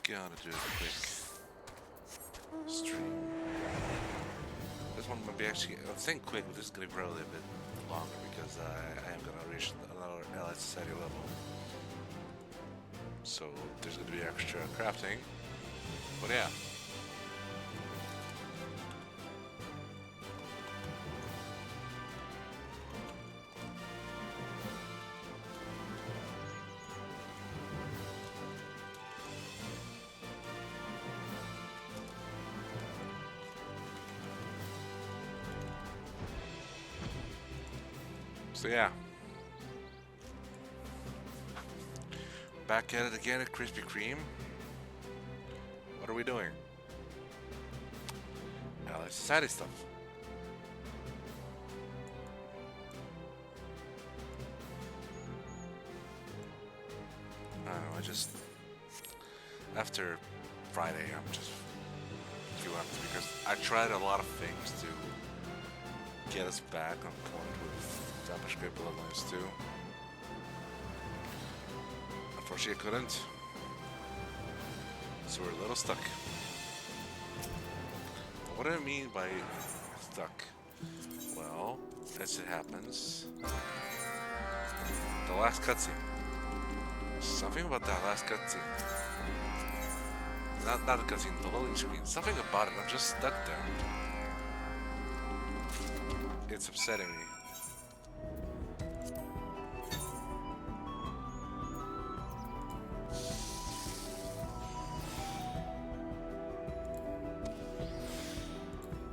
gonna do a quick stream. This one might be actually, I'm saying quick, but this is gonna be probably a bit longer because I am gonna reach another Allied Society level. So there's gonna be extra crafting. But yeah. So yeah, back at it again at Krispy Kreme. What are we doing? Allied Society stuff. I don't know, I just, after Friday, I'm just too empty because I tried a lot of things to get us back on point with JavaScript Bloodlines 2. Unfortunately, I couldn't. So we're a little stuck. What do I mean by stuck? Well, as it happens, the last cutscene. Something about that last cutscene. Not the cutscene, the loading screen. Something about it. I'm just stuck there. It's upsetting me.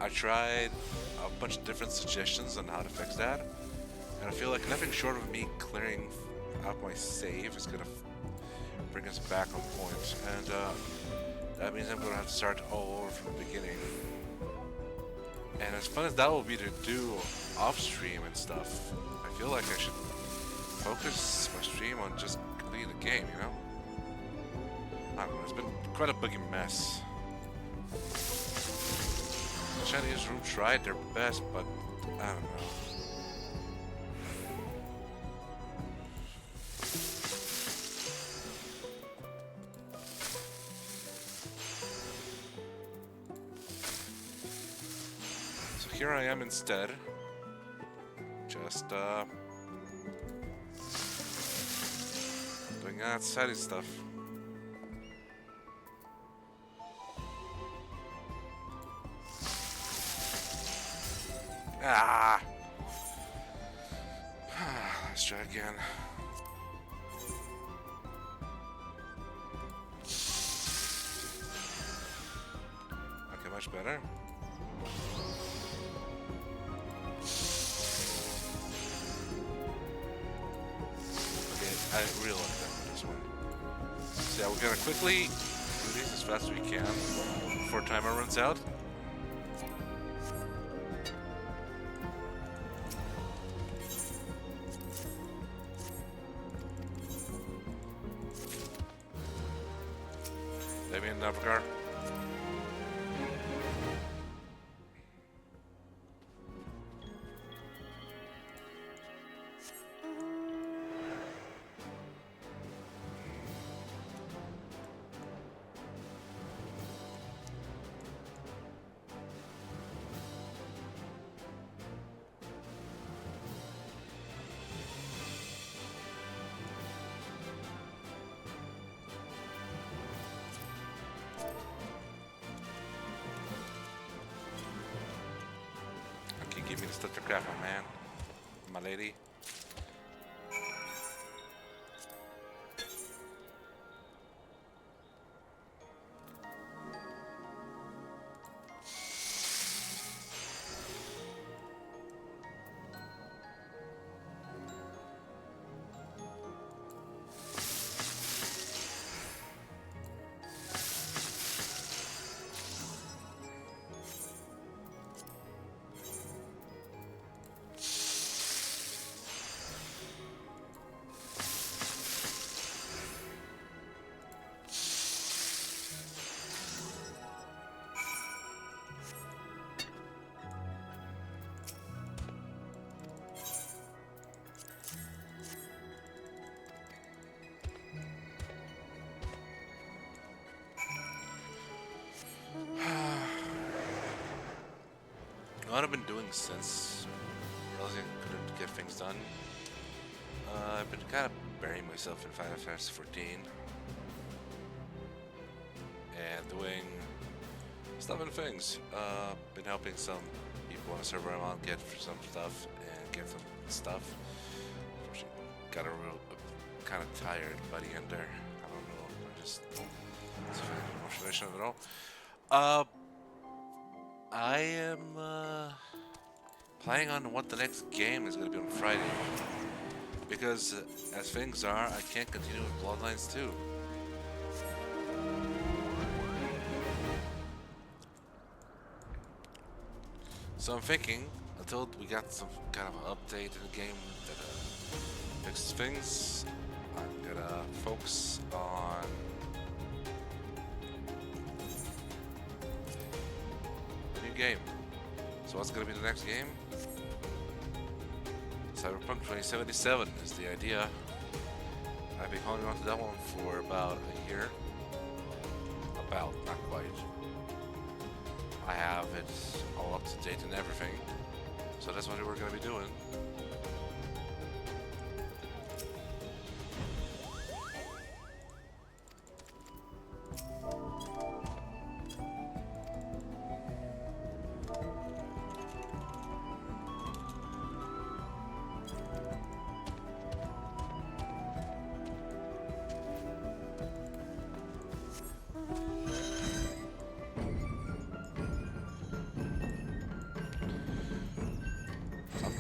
I tried a bunch of different suggestions on how to fix that, and I feel like nothing short of me clearing out my save is gonna bring us back on point, and that means I'm gonna have to start all over from the beginning. And as fun as that will be to do off stream and stuff, I feel like I should focus my stream on just completing the game, you know? I don't know, it's been quite a buggy mess. The Chinese room tried their best, but I don't know. So here I am instead, just doing outside stuff. Ah! Let's try again. Okay, much better. Okay, I really like that with this one. So yeah, we're gonna quickly do these as fast as we can before timer runs out. Navigar. Give me the stuff to craft, my man, my lady. I've been doing since realizing I couldn't get things done, I've been kind of burying myself in Final Fantasy 14 and doing stuff and things. Been helping some people on the server I'm on get some stuff and get some stuff. Got a real kind of tired by the end there. I don't know. I just it's no motivation at all. I am planning on what the next game is going to be on Friday because as things are, I can't continue with Bloodlines 2. So I'm thinking, until we got some kind of update in the game that fixes things, I'm gonna focus on a new game. So what's gonna be the next game? Cyberpunk 2077 is the idea. I've been holding on to that one for about a year. About, not quite. I have it all up to date and everything. So that's what we're going to be doing.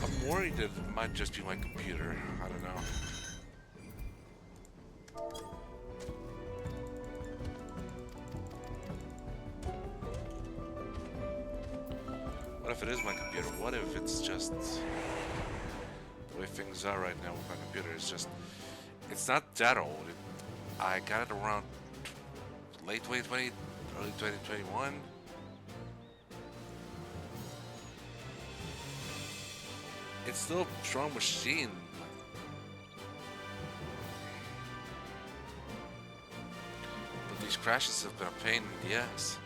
I'm worried that it might just be my computer. I don't know. What if it is my computer? What if it's just the way things are right now with my computer? It's just, it's not that old. I got it around late 2020, early 2021. It's still a strong machine. But these crashes have been a pain in the ass.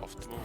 Off the moon.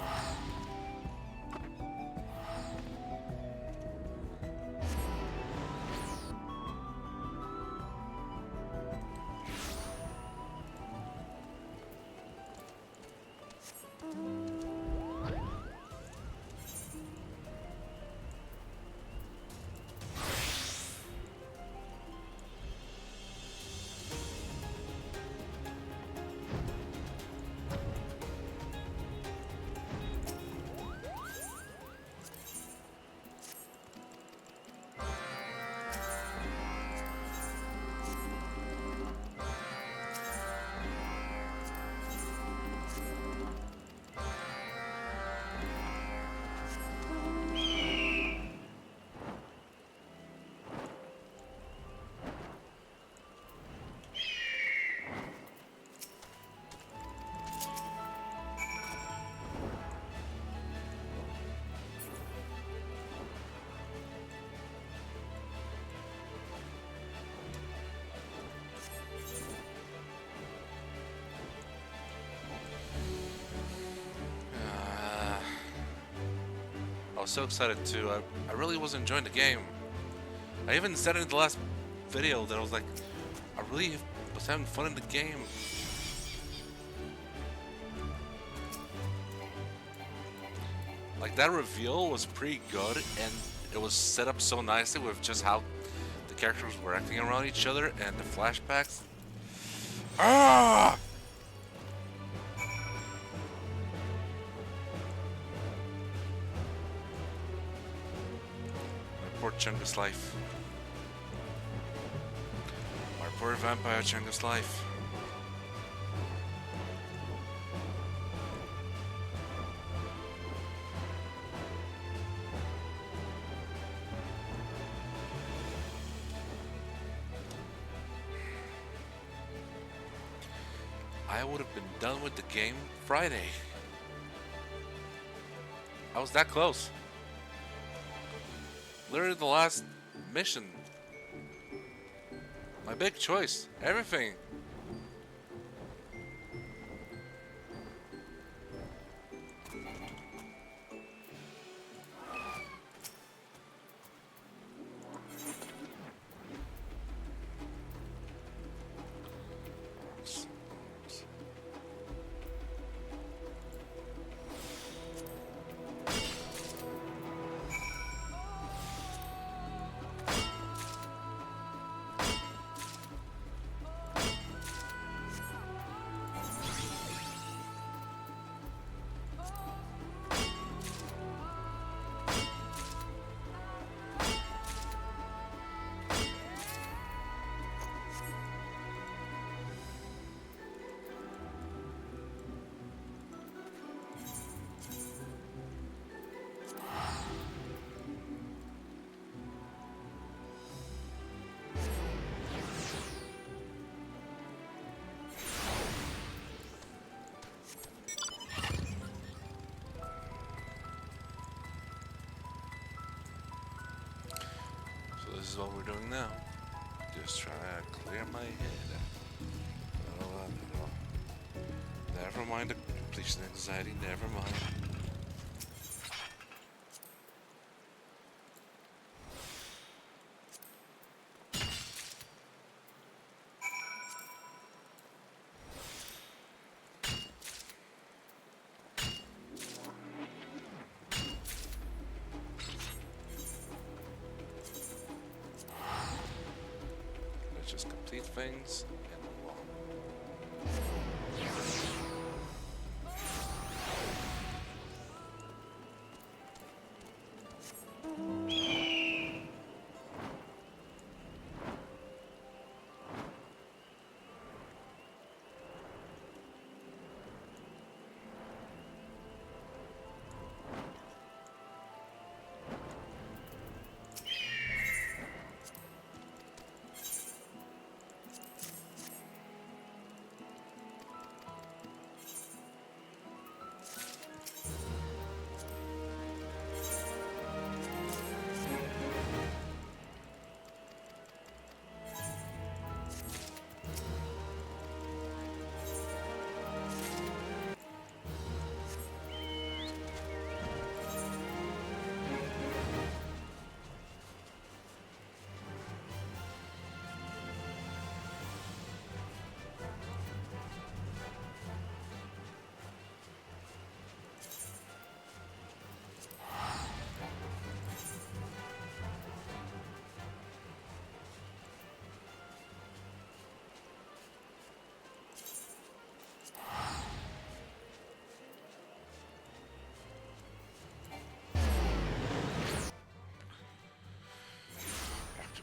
I was so excited too. I really was enjoying the game. I even said it in the last video that I was like, I really was having fun in the game. Like that reveal was pretty good, and it was set up so nicely with just how the characters were acting around each other and the flashbacks. Ah! Poor Chungus life. My poor vampire Chungus life. I would have been done with the game Friday. I was that close. Literally the last mission. My big choice. Everything. This is what we're doing now. Just try to clear my head. Never mind the completion anxiety, never mind. Just complete things and move on.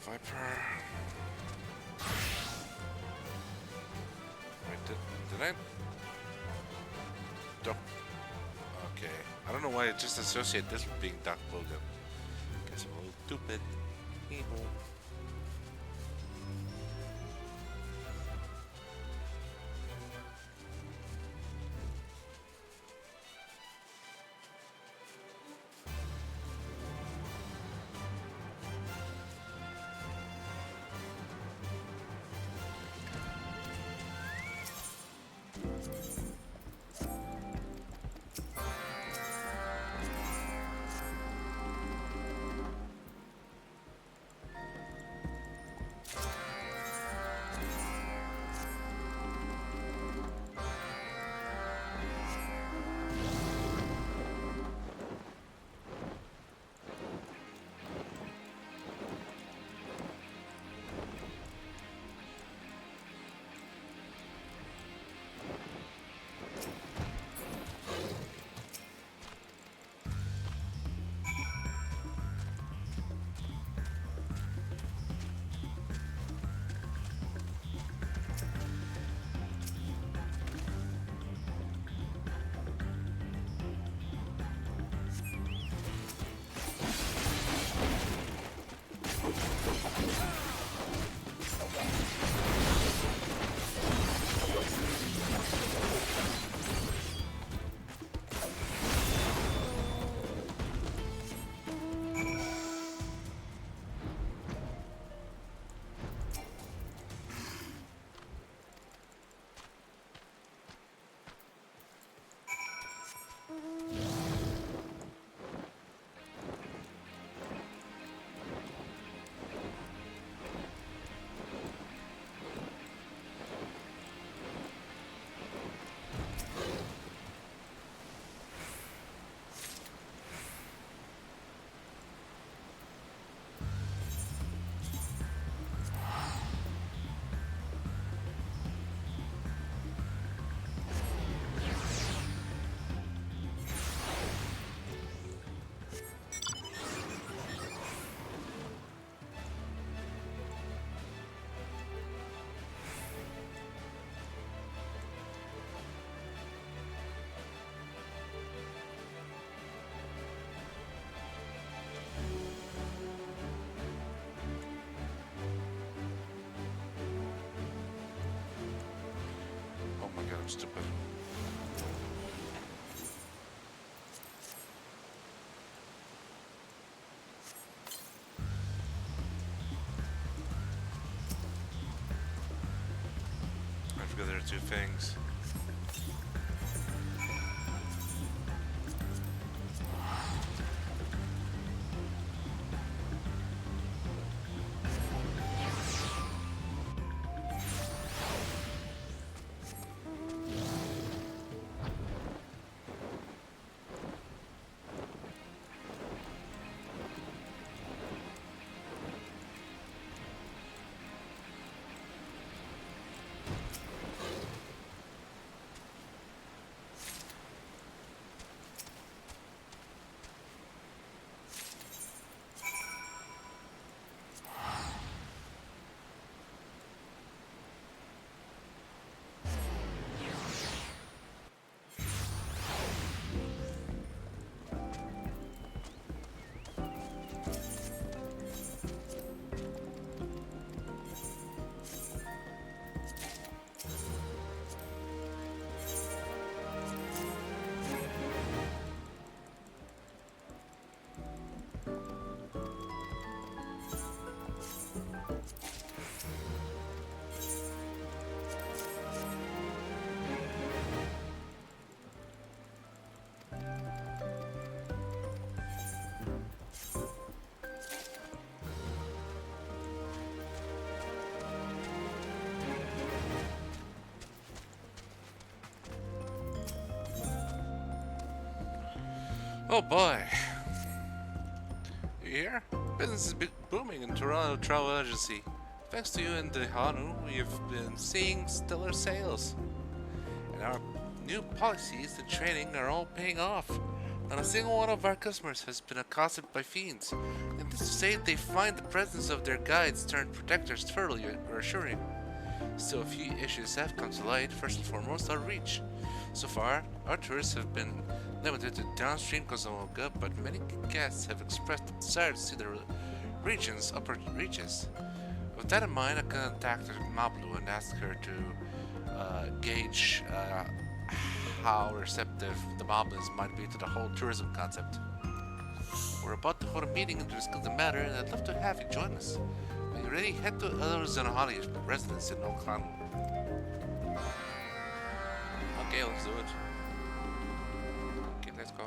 Viper. Wait, did I? Don't. Okay. I don't know why I just associate this with being Doc Logan. Guess I'm a little stupid. I'm stupid. I forgot there are two things. Oh boy. You hear? Business is booming in Toronto Travel Agency. Thanks to you and the Hanu, we've been seeing stellar sales. And our new policies and training are all paying off. Not a single one of our customers has been accosted by fiends. And this to say they find the presence of their guides turned protectors thoroughly reassuring. Still, a few issues have come to light. First and foremost, our reach. So far, our tours have been limited to downstream Kozologa, but many guests have expressed a desire to see the region's upper reaches. With that in mind, I contacted Mablu and asked her to gauge how receptive the Moblins might be to the whole tourism concept. We're about to hold a meeting to discuss the matter, and I'd love to have you join us. When you're ready, head to Zonohali's residence in Oakland. Okay, let's do it. Okay, let's go.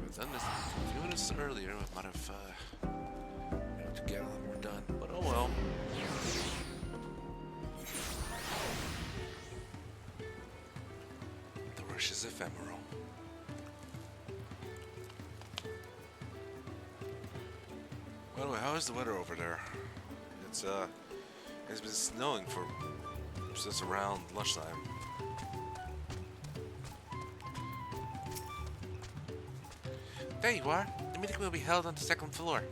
We've done this a few minutes earlier. We might have been able to get a lot more done, but oh well. The rush is ephemeral. By the way, how is the weather over there? It's been snowing since around lunchtime. There you are. The meeting will be held on the second floor.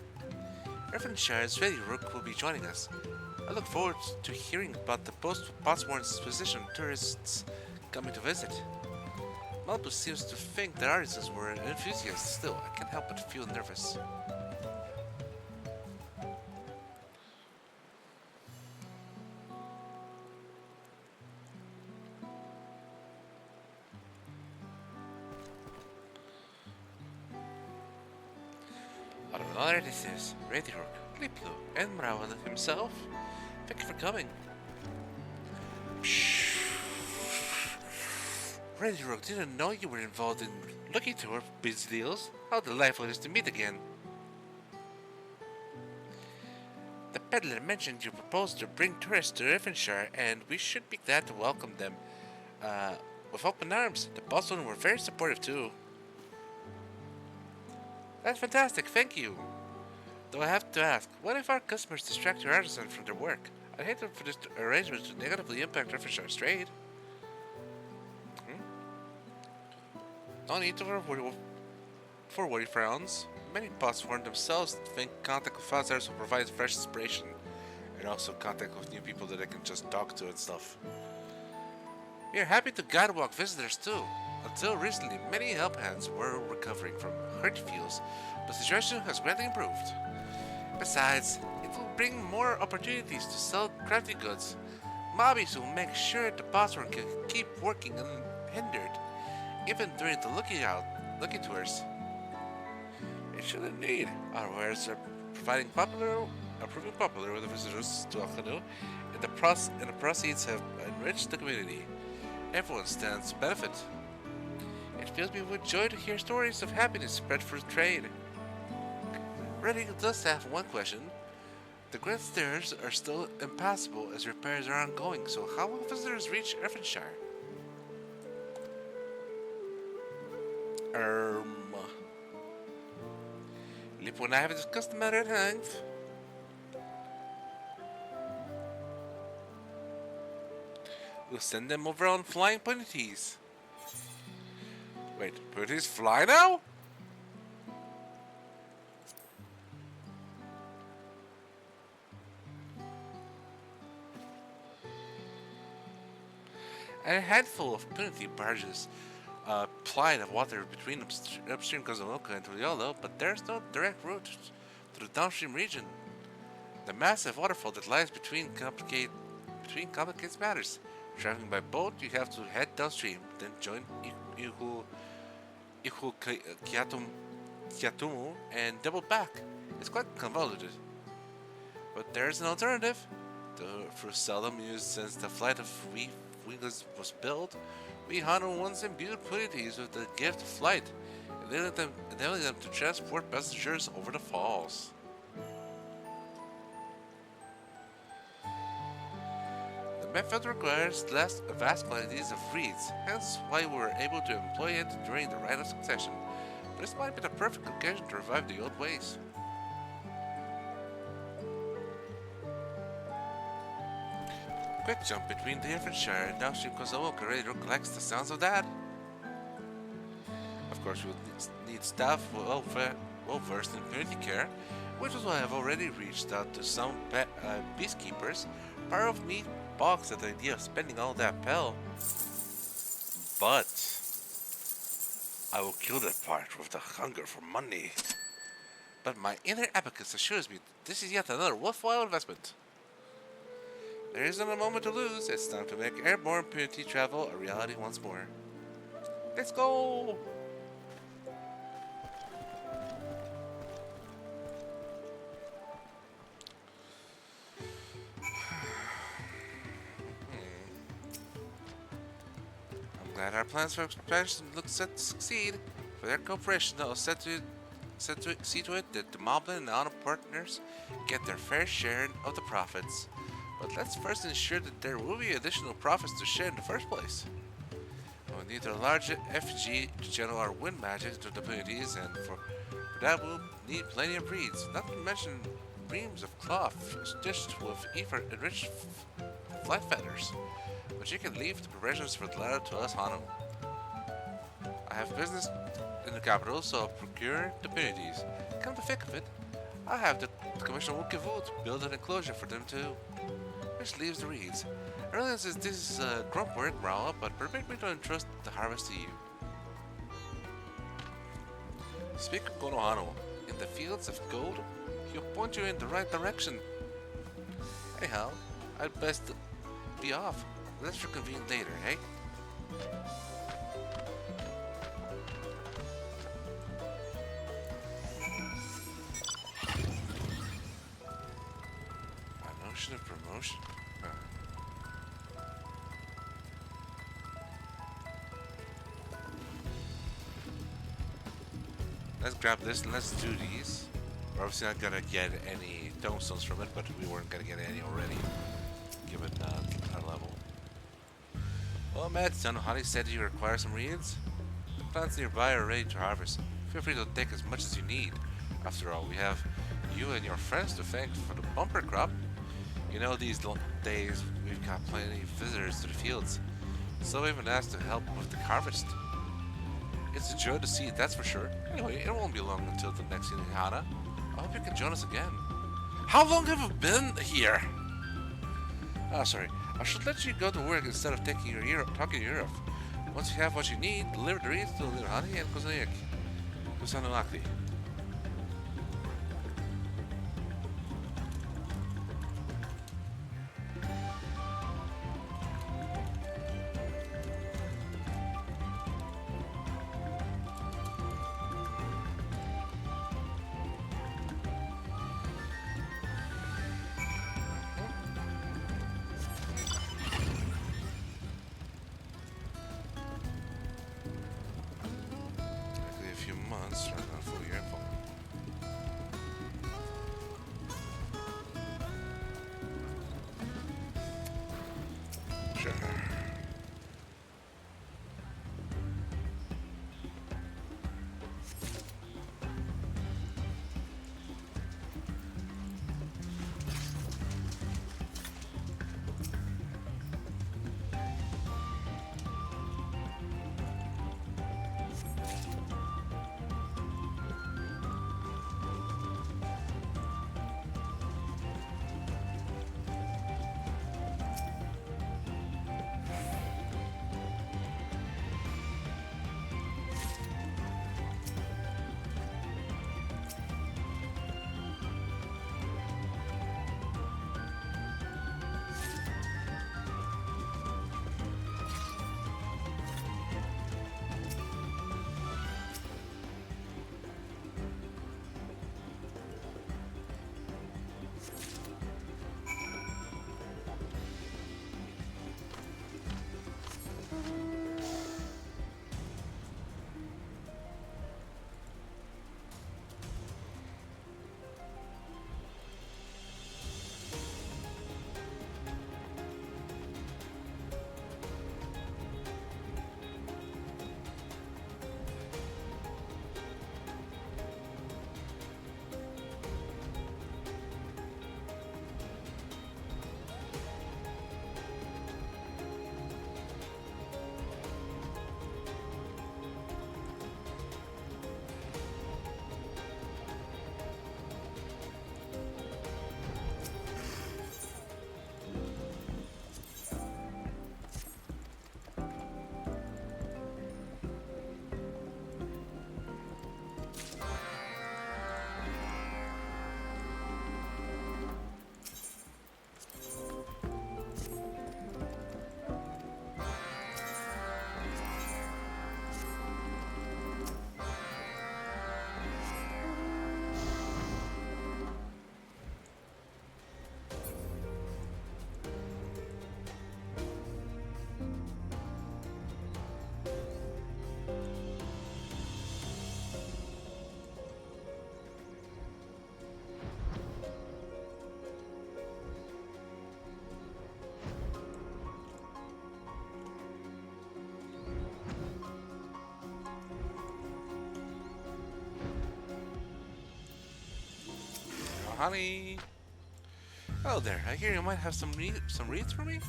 Irvinshire's Ready Rook will be joining us. I look forward to hearing about the post-Botswan's position tourists coming to visit. Malbus seems to think that artisans were enthusiasts. Still, I can't help but feel nervous. Another this is Ready Rook, Liplo, and Mrawan himself. Thank you for coming. Ready Rook, didn't know you were involved in Lucky Tour biz deals. How delightful it is to meet again. The peddler mentioned you proposed to bring tourists to Irvinshire, and we should be glad to welcome them with open arms. The Boston were very supportive too. That's fantastic, thank you. Though I have to ask, what if our customers distract your artisan from their work? I'd hate for this arrangement to negatively impact Irvinshire's trade. No need for worry frowns. Many Botswana themselves think contact with outsiders will provide fresh inspiration, and also contact with new people that they can just talk to and stuff. We are happy to guide walk visitors too. Until recently, many help hands were recovering from hurt fields, but the situation has greatly improved. Besides, it will bring more opportunities to sell crafty goods. Mobbies will make sure the bossworm can keep working unhindered, even during the lucky tours. It should indeed. Our wares are proving popular with the visitors to Alcanu, and the proceeds have enriched the community. Everyone stands to benefit. It fills me with joy to hear stories of happiness spread through trade. Redding does have one question. The great stairs are still impassable as repairs are ongoing, so how will visitors reach Erfenshire? Lip and I have discussed the matter at length. We'll send them over on flying ponies. Wait, ponies fly now? And a handful of punity barges ply the water between upstream Kazuoka and Toyolo, but there's no direct route to the downstream region. The massive waterfall that lies between complicates matters. Traveling by boat, you have to head downstream, then join Kyatumu and double back. It's quite convoluted. But there's an alternative. For seldom used since the flight of Wingless was built, we Hano once imbued Pleiades with the gift of flight, enabling them to transport passengers over the falls. The method requires vast quantities of reeds, hence why we were able to employ it during the Rite of Succession, but this might be the perfect occasion to revive the old ways. Quick jump between the Erfenshire and downstream Kazuoka really recollects the sounds of that. Of course, we will need staff well versed in community care, which is why I've already reached out to some peacekeepers. Part of me balks at the idea of spending all that pel. But I will kill that part with the hunger for money. But my inner abacus assures me this is yet another worthwhile investment. There isn't a moment to lose. It's time to make airborne punity travel a reality once more. Let's go! I'm glad our plans for expansion look set to succeed. For their cooperation, I'll set to see to it that the Moblin and Autumn partners get their fair share of the profits. But let's first ensure that there will be additional profits to share in the first place. We'll need a large effigy to channel our wind magic to the Pleiades, and for that we'll need plenty of reeds, not to mention reams of cloth stitched with enriched flight feathers. But you can leave the preparations for the latter to us, Hano. I have business in the capital, so I'll procure the Pleiades. Come to think of it, I have the Commissioner Wukivu to build an enclosure for them too. Which leaves the reeds. I realize this is a grump word, Growler, but permit me to entrust the harvest to you. Speak of Konohano. In the fields of gold, he'll point you in the right direction. Anyhow, I'd best be off. Let's reconvene later, hey? A notion of promotion? Let's grab this and let's do these. We're obviously not gonna get any tombstones from it, but we weren't gonna get any already, given our level. Well, Matt, Honey said you require some reeds. The plants nearby are ready to harvest. Feel free to take as much as you need. After all, we have you and your friends to thank for the bumper crop. You know, these days we've got plenty of visitors to the fields, so we even asked to help with the harvest. It's a joy to see, that's for sure. Anyway, it won't be long until the next evening, Hana. I hope you can join us again. How long have we been here? Ah, sorry. I should let you go to work instead of talking your ear off. Once you have what you need, deliver the wreath to little honey and Kusanaki. A few months, rather than a full year. Sure. Honey. Oh there, I hear you might have some reads for me.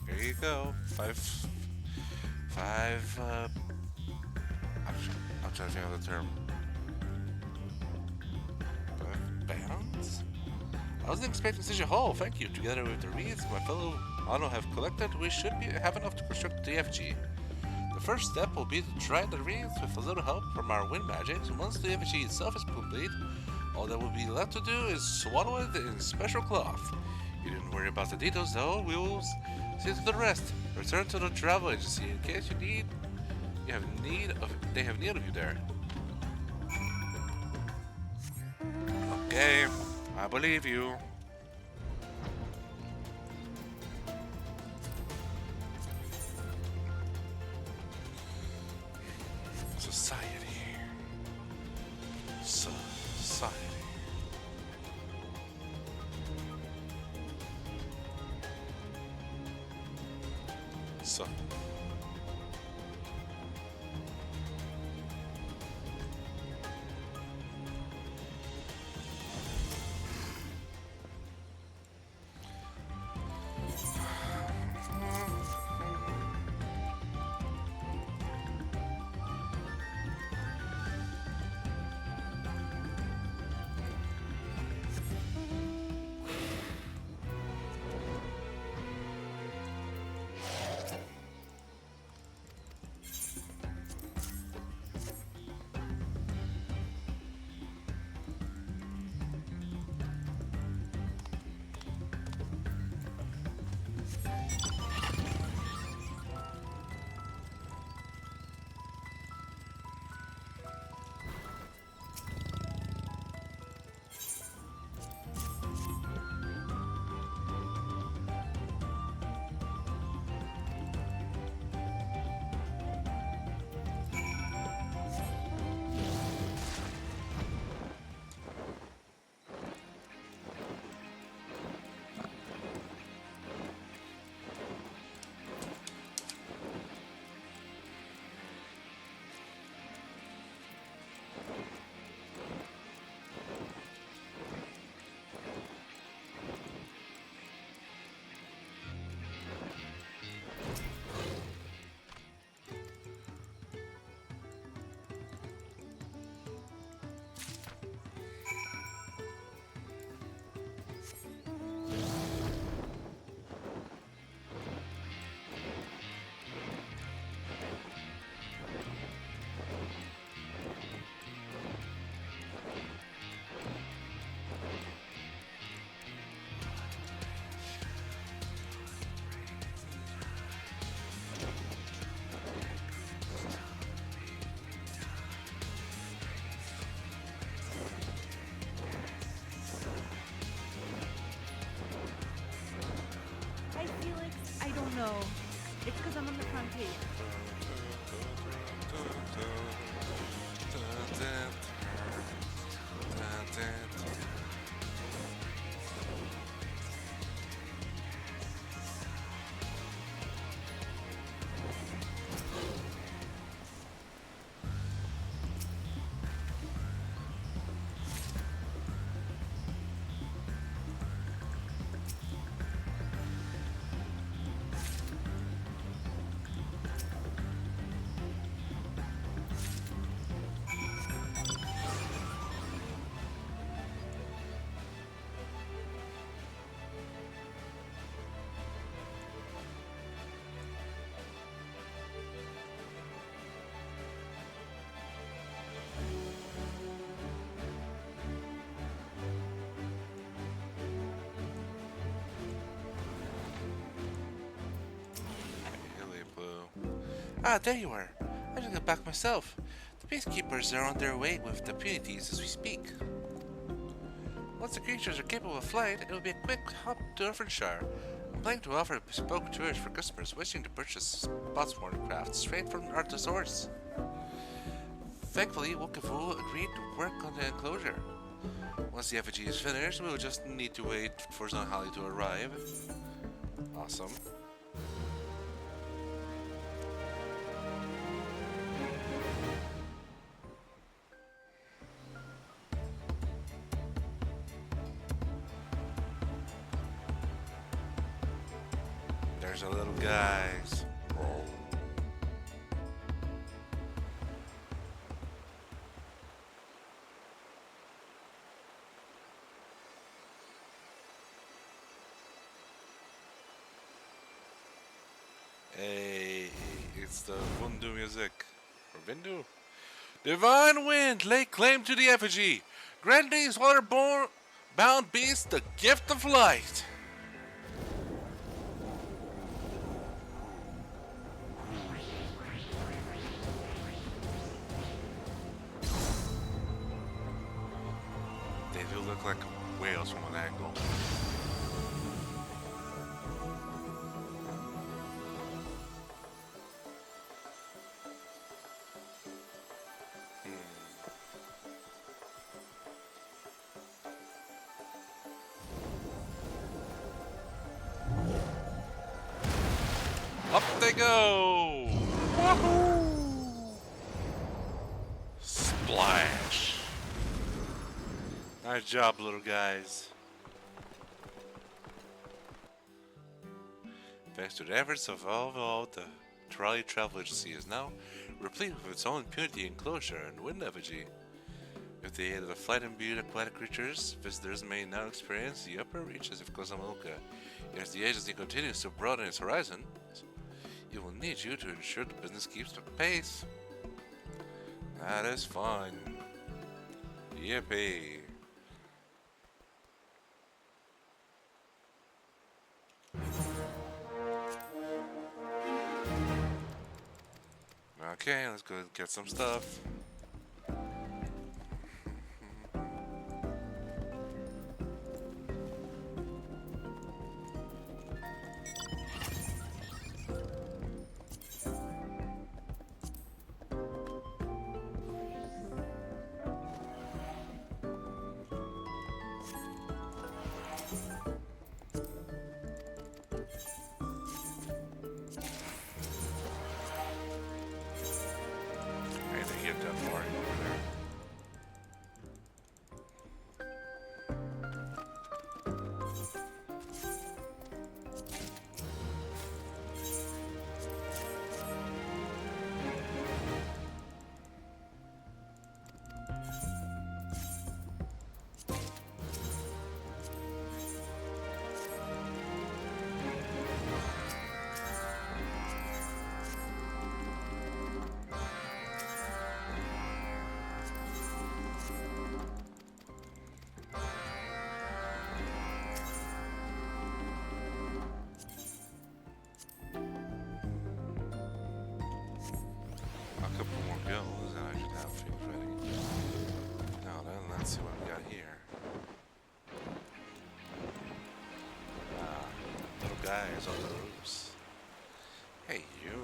Here you go. I'm trying to figure out the term. 5 pounds? I wasn't expecting such a haul, thank you. Together with the reeds my fellow Mono have collected, we should have enough to construct the FG. The first step will be to try the reeds with a little help from our wind magics. Once the FG itself is complete, all that will be left to do is swaddle it in special cloth. You didn't worry about the details though, we will see to the rest. Return to the travel agency in case they have need of you there. Okay, I believe you. Society. So. Ah, there you are. I just got back myself. The peacekeepers are on their way with the punities as we speak. Once the creatures are capable of flight, it will be a quick hop to Orphanshire. I'm planning to offer bespoke tours for customers wishing to purchase Botsworn craft straight from our source. Thankfully, Wukafu agreed to work on the enclosure. Once the effigy is finished, we will just need to wait for Zonhali to arrive. Awesome. There's our little guys. Hey, it's the Vundu music. Or Vindu? Divine wind, lay claim to the effigy. Grant these waterborne bound beasts the gift of light. They do look like whales from an angle. Up they go! Woohoo! Splash! Nice job, little guys. Thanks to the efforts of all the trolley travel agency is now replete with its own impunity enclosure and wind effigy. With the aid of the flight-imbued aquatic creatures, visitors may now experience the upper reaches of Kozamaluka. If the agency continues to broaden its horizon, it will need you to ensure the business keeps the pace. That is fun. Yippee. Okay, let's go get some stuff. Get that far over there. A couple more bills and I should have things ready. Now then, let's see what we got here. Little guys on the roofs. Hey, you.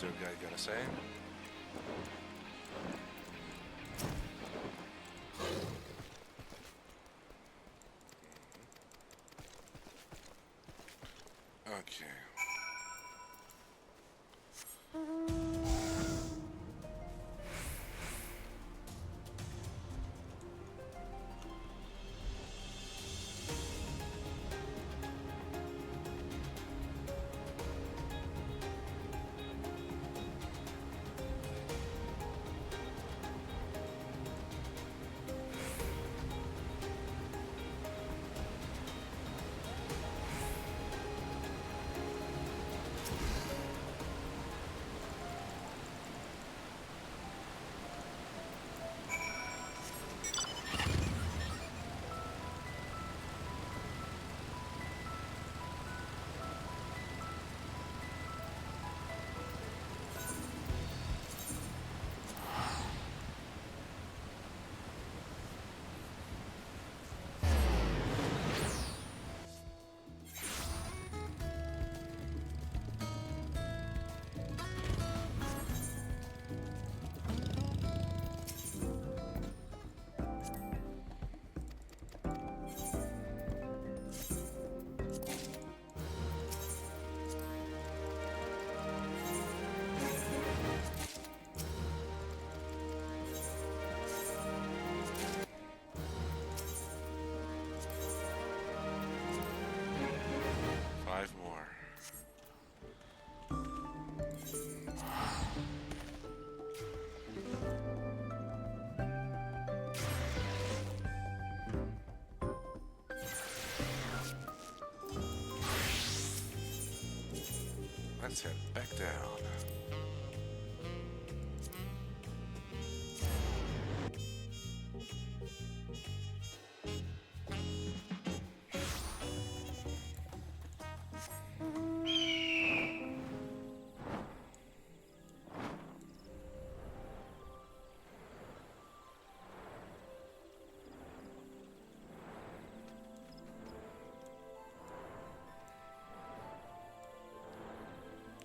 tour guide gotta say? Okay. Five more. Let's head back down.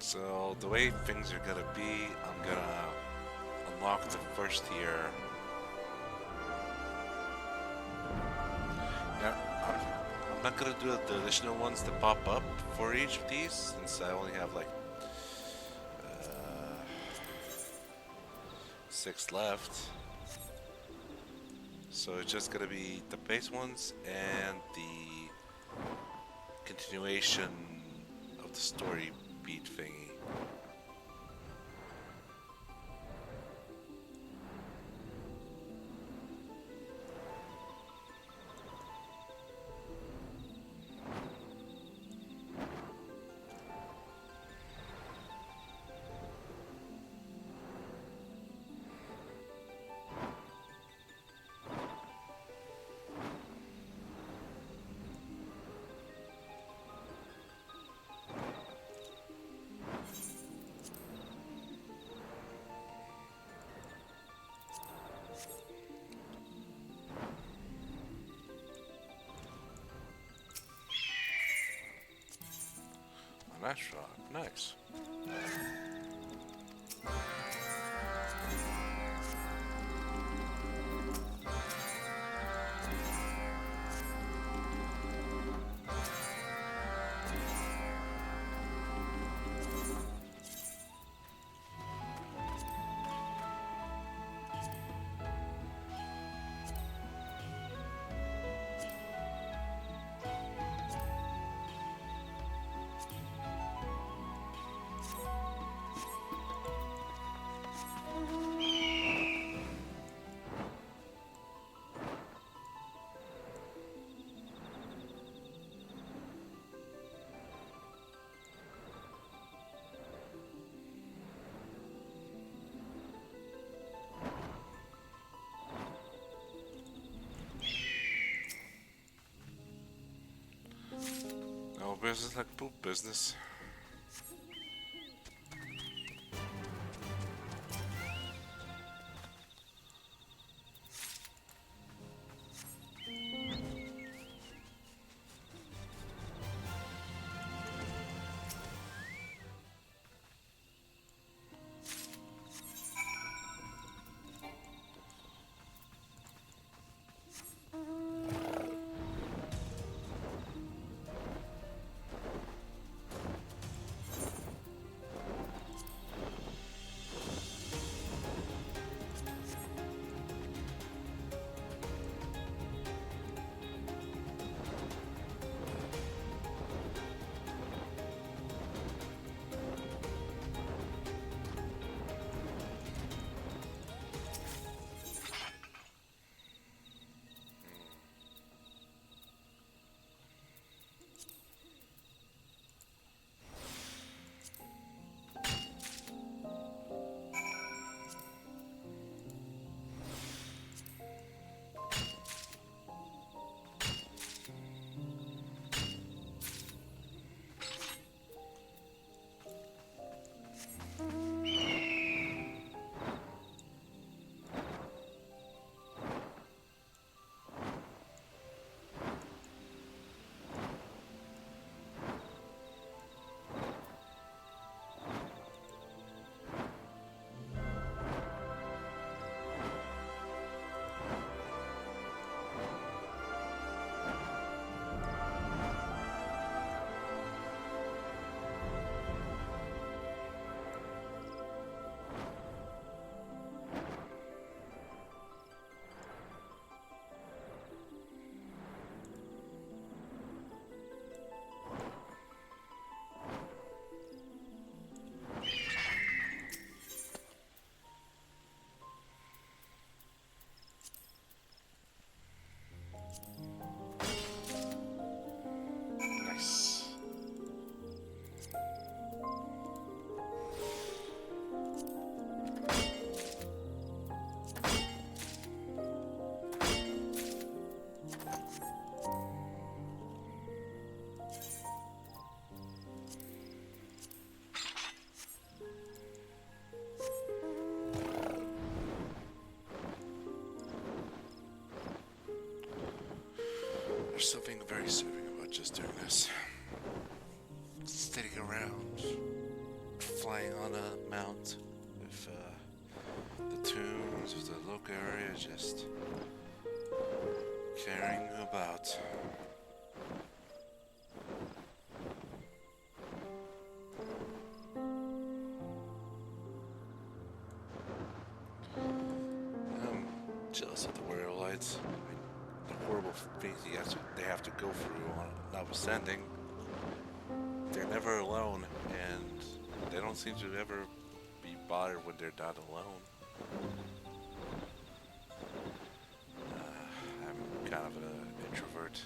So the way things are gonna be, I'm gonna unlock the first tier. Now, I'm not gonna do the additional ones that pop up for each of these, since I only have like 6 left. So it's just gonna be the base ones and the continuation of the story beat thingy. Nice shot. Nice. No business like poop business. something very soothing about just doing this. Sitting around, flying on a mount with the tunes of the local area, just carrying about. I'm jealous of the Warrior Lights. The horrible things they have to go through, notwithstanding. They're never alone, and they don't seem to ever be bothered when they're not alone. I'm kind of an introvert.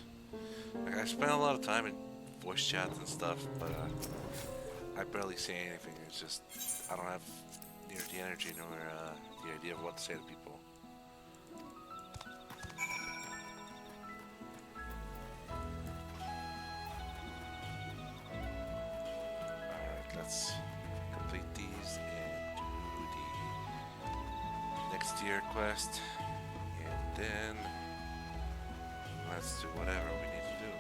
Like, I spend a lot of time in voice chats and stuff, but I barely say anything. It's just I don't have near the energy nor the idea of what to say to people. Let's complete these and do the next tier quest, and then let's do whatever we need to do.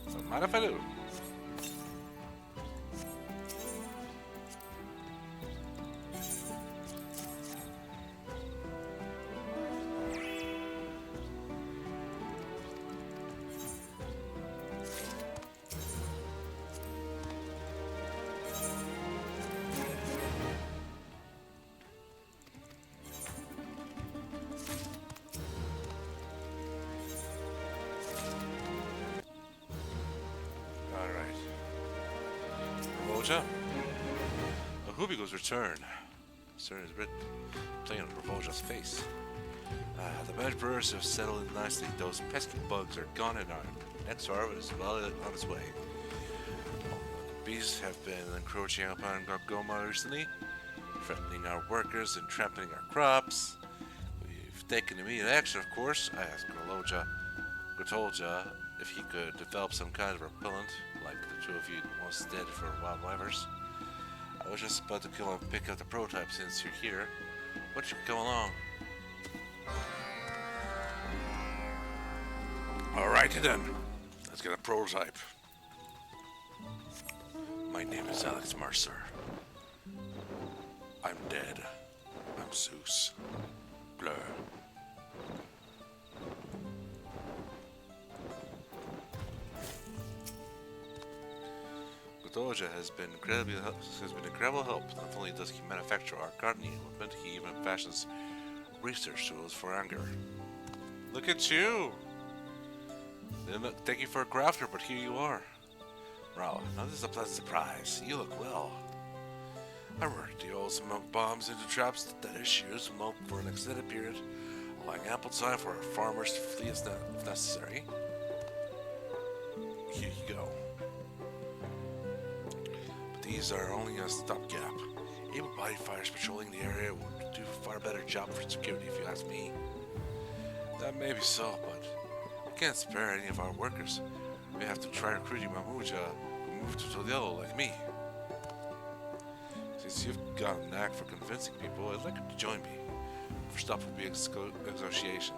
Doesn't matter if I do. Hubigo's return. Concern is written plain on Ravoja's face. The badge brewers have settled in nicely. Those pesky bugs are gone, and our next harvest is well on its way. Bees have been encroaching upon Goma recently, threatening our workers and trampling our crops. We've taken immediate action, of course. I asked Grotolja if he could develop some kind of repellent, like the two of you once did for wild wyvers. I was just about to go and pick up the prototype since you're here. Why don't you come along? Alrighty then. Let's get a prototype. My name is Alex Mercer. I'm dead. I'm Zeus. Blur. Doja has been incredible help. Not only does he manufacture our gardening equipment, he even fashions research tools for anger. Look at you! Didn't take you for a grafter, but here you are. Wow, now this is a pleasant surprise. You look well. I worked the old smoke bombs into traps that issue smoke for an extended period, allowing ample time for our farmers to flee if necessary. Here you go. These are only a stopgap. Able-bodied fighters patrolling the area would do a far better job for security if you ask me. That may be so, but we can't spare any of our workers. We have to try recruiting Mamuja who moved to Tolielo like me. Since you've got a knack for convincing people, I'd like you to join me. First up will be exaltation.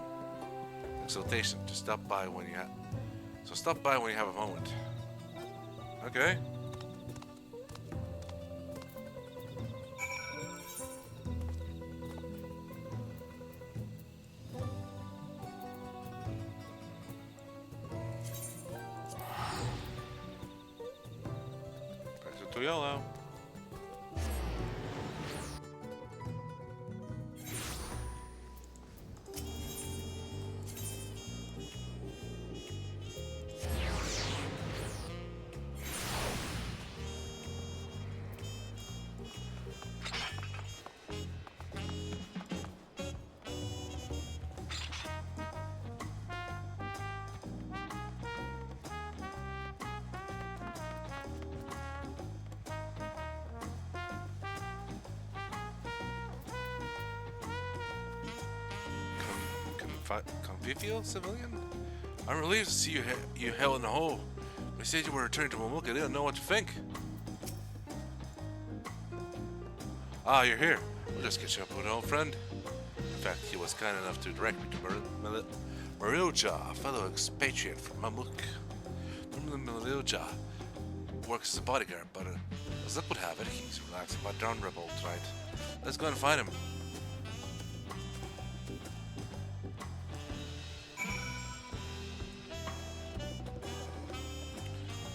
To stop by when you have a moment. Okay. Yellow. Convivial civilian? I'm relieved to see you hell in the hole. We said you were returning to Momuk. I didn't know what to think. Ah, you're here. We'll just get you up with an old friend. In fact, he was kind enough to direct me to Marilja, a fellow expatriate from Mamuk. Marilja works as a bodyguard, but as luck would have it, he's relaxing about Dawntrail tonight. Let's go and find him.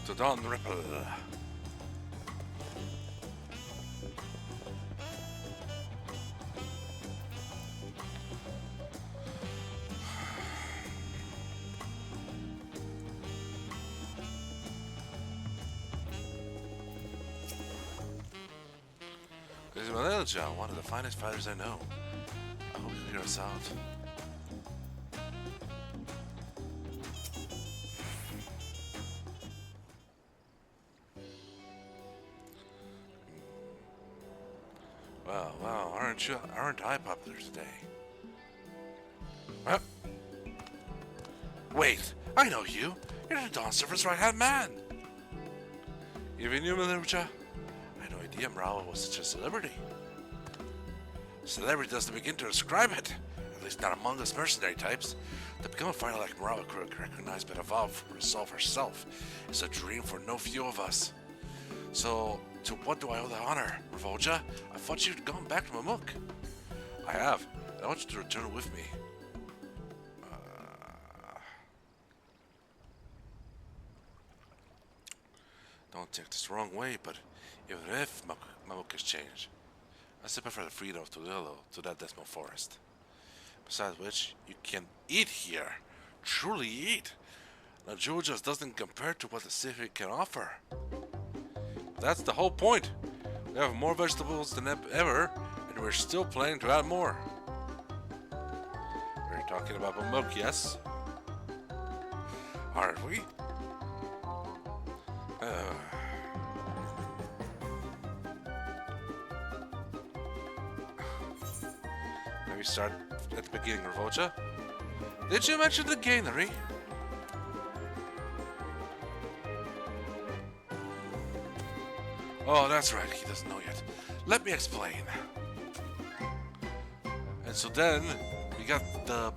To Dawntrail. This is Marilja, one of the finest fighters I know. I hope you'll hear us out. Wow, aren't I popular today? Huh? Wait, I know you. You're the Dawn Server's right-hand man. Even you, Marilja? I had no idea Mrawa was such a celebrity. Celebrity doesn't begin to describe it. At least not among us mercenary types. To become a fighter like Mrawa, recognized by the Valve for Resolve herself, is a dream for no few of us. So, to what do I owe the honor, Revolja? I thought you'd gone back to Mamuk. I have, and I want you to return with me. Don't take this the wrong way, but even if Mamuk has changed, I still prefer the freedom of Tulilo to that dismal forest. Besides which, you can eat here. Truly eat. Now, just doesn't compare to what the city can offer. That's the whole point. We have more vegetables than ever, and we're still planning to add more. We're talking about Mamuk, yes? Aren't we? Maybe start at the beginning, Revolja. Did you mention the granary? Oh, that's right, he doesn't know yet. Let me explain. And so then, we got the...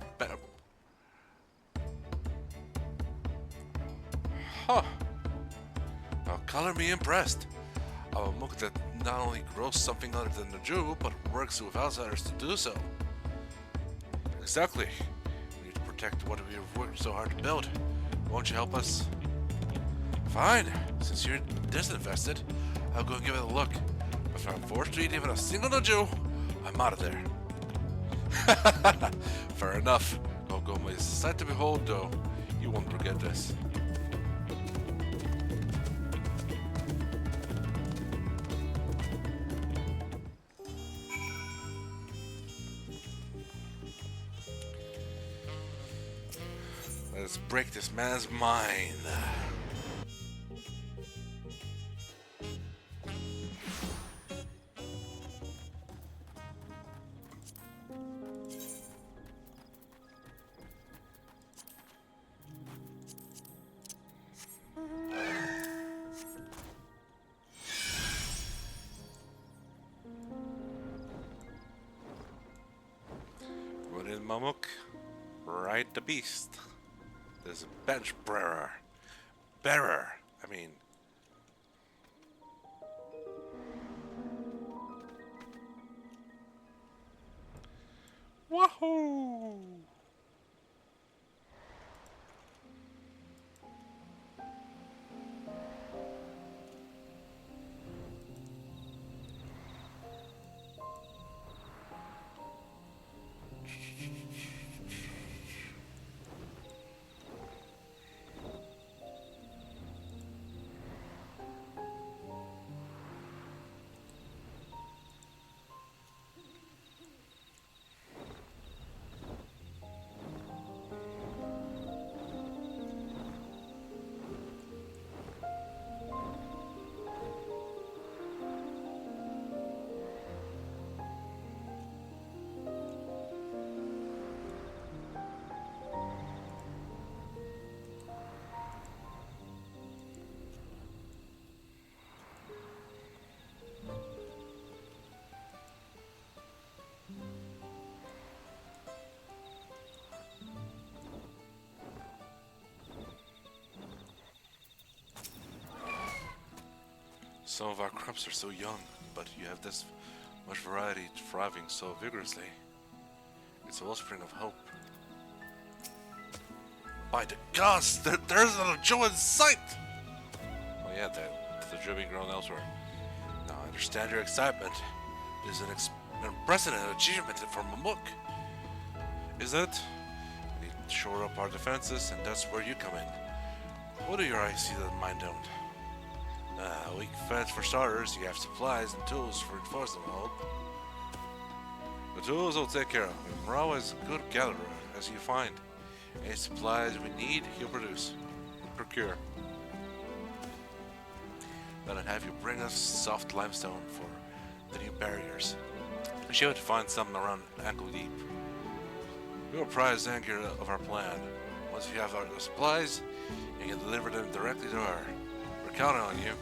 Huh. Now, color me impressed. A Mamuk that not only grows something other than the Jew, but works with outsiders to do so. Exactly. We need to protect what we've worked so hard to build. Won't you help us? Fine. Since you're disinvested, I'll go and give it a look. If I'm forced to eat even a single Jew, I'm out of there. Fair enough. Don't go my sight to behold, though. You won't forget this. Let's break this man's mind. What is Mamuk? Ride the beast. There's a bench bearer. I mean. Wahoo! Some of our crops are so young, but you have this much variety thriving so vigorously. It's a wellspring of hope. By the gods, there's another Joe in sight! Oh yeah, the Joe being grown elsewhere. Now I understand your excitement. It is an unprecedented achievement from a book. Isn't it? We need to shore up our defenses, and that's where you come in. What do your eyes see that mine don't? Weak fence for starters, you have supplies and tools for enforcement, I hope. The tools will take care of. Morale is a good gatherer, as you find. Any supplies we need, he'll produce. We'll procure. Then I'd have you bring us soft limestone for the new barriers. We should find some around ankle deep. We will prize the anchor of our plan. Once you have our supplies, you can deliver them directly to her. We're counting on you.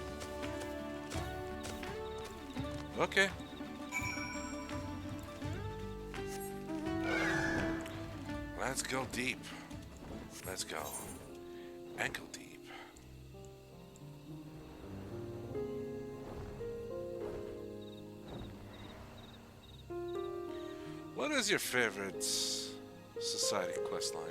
Okay. Let's go deep. Let's go. Ankle deep. What is your favorite society questline?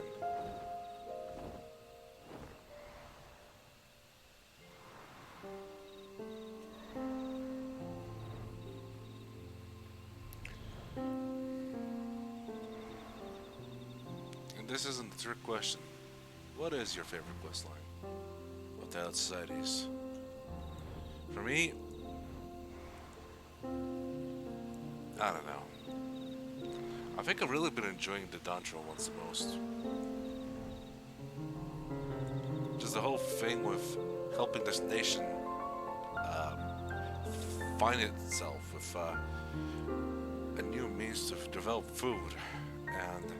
And this isn't a trick question. What is your favorite questline of the other societies? For me, I don't know. I think I've really been enjoying the Dawntrail ones the most. Just the whole thing with helping this nation find itself with a new means to develop food and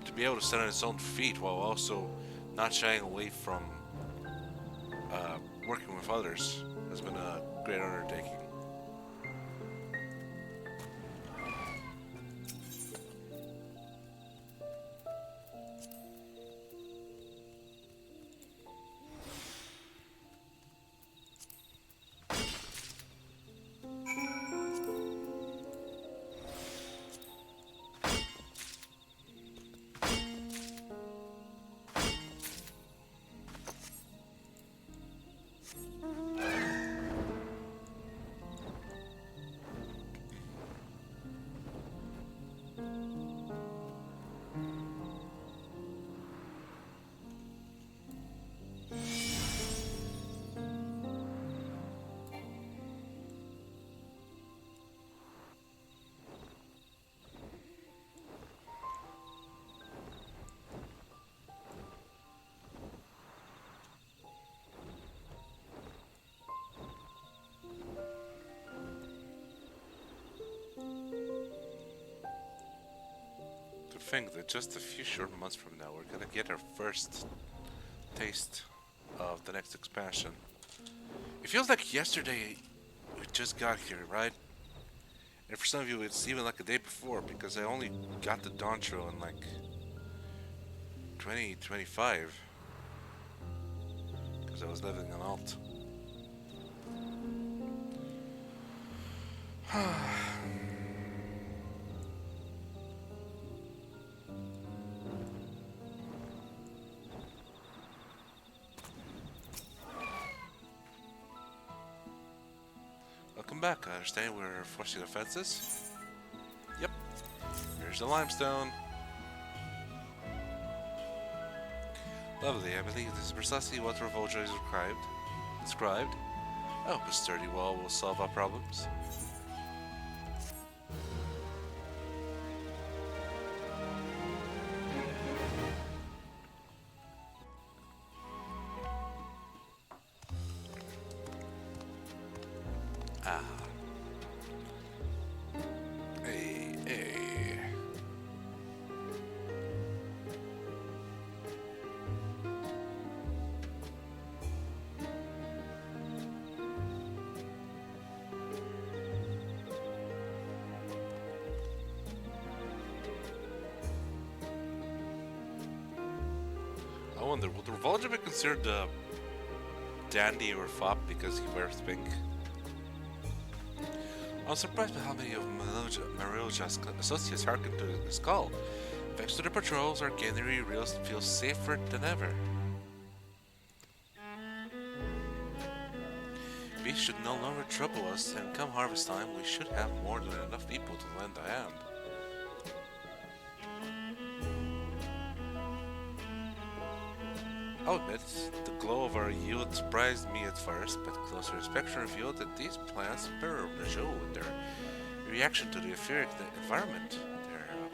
to be able to stand on its own feet while also not shying away from working with others has been a great undertaking. Think that just a few short months from now we're gonna get our first taste of the next expansion. It feels like yesterday we just got here, right? And for some of you it's even like a day before because I only got the Dawntrail in like 2025 because I was living in Alt. Welcome back. I understand we're forcing defenses. Yep. Here's the limestone. Lovely. I believe this is precisely what Revolta is described. I hope a sturdy wall will solve our problems. I wonder, would Revolta be considered the dandy or fop because he wears pink. I'm surprised by how many of Marilla's associates hearken to his call. Thanks to the patrols, our cannery feels safer than ever. Bees should no longer trouble us, and come harvest time, we should have more than enough people to lend a hand. I'll admit, the glow of our yield surprised me at first, but closer inspection revealed that these plants mirror the show in their reaction to the etheric environment.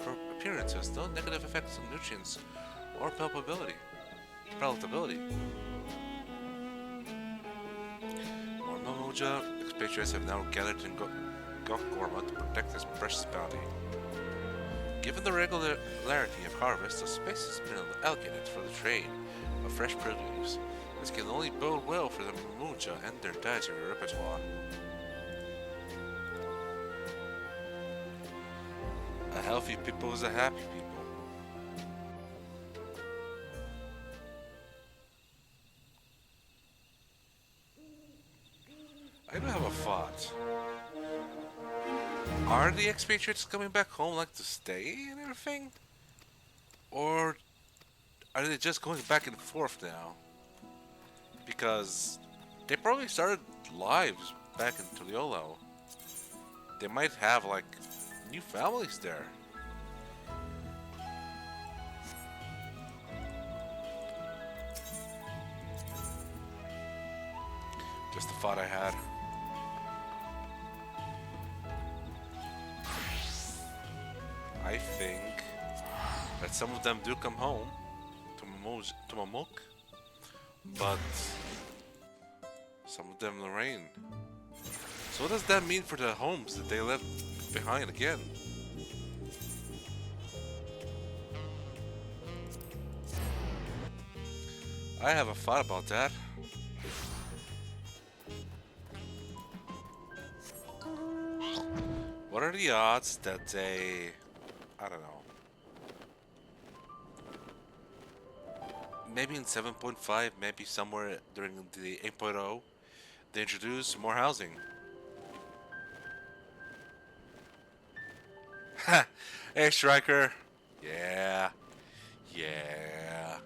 Their appearance has no negative effects on nutrients or palatability. More Momoja expatriates have now gathered in Gokgorma to protect this precious bounty. Given the regularity of harvest, the space has been allocated for the trade of fresh produce. This can only bode well for the Momoja and their dietary repertoire. A healthy people is a happy people. I do have a thought. Are the expatriates coming back home like to stay and everything? Or are they just going back and forth now? Because they probably started lives back in Tuliolo. They might have like new families there. Just a thought I had. I think that some of them do come home to Mamuk, but some of them Lorraine. So what does that mean for the homes that they left behind again? I have a thought about that. What are the odds that they... I don't know. Maybe in 7.5, maybe somewhere during the 8.0, they introduce more housing. Ha! Hey, Striker! Yeah. Yeah.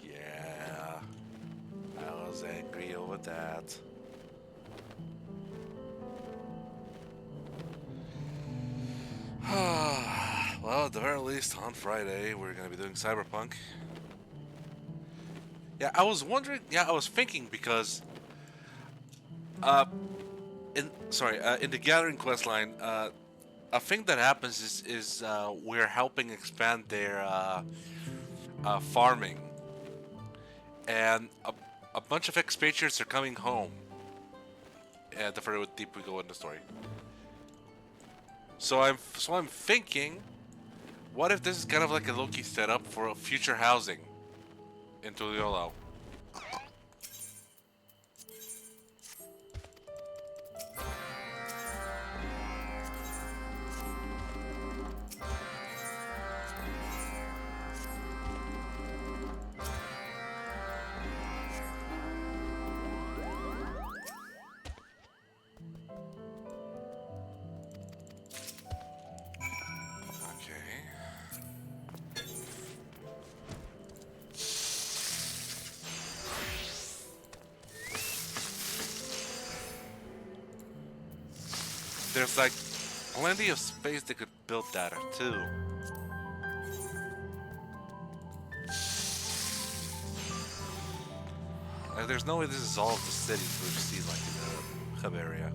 Yeah. I was angry over that. Well, at the very least, on Friday, we're gonna be doing Cyberpunk. Yeah, I was wondering. Yeah, I was thinking because, in the Gathering questline, a thing that happens is we're helping expand their farming, and a bunch of expatriates are coming home. The further deep we go in the story. So I'm thinking, what if this is kind of like a low-key setup for a future housing in Tuliolo? There's like plenty of space they could build that at too. Like, there's no way this is all of the cities we've seen like in the hub area.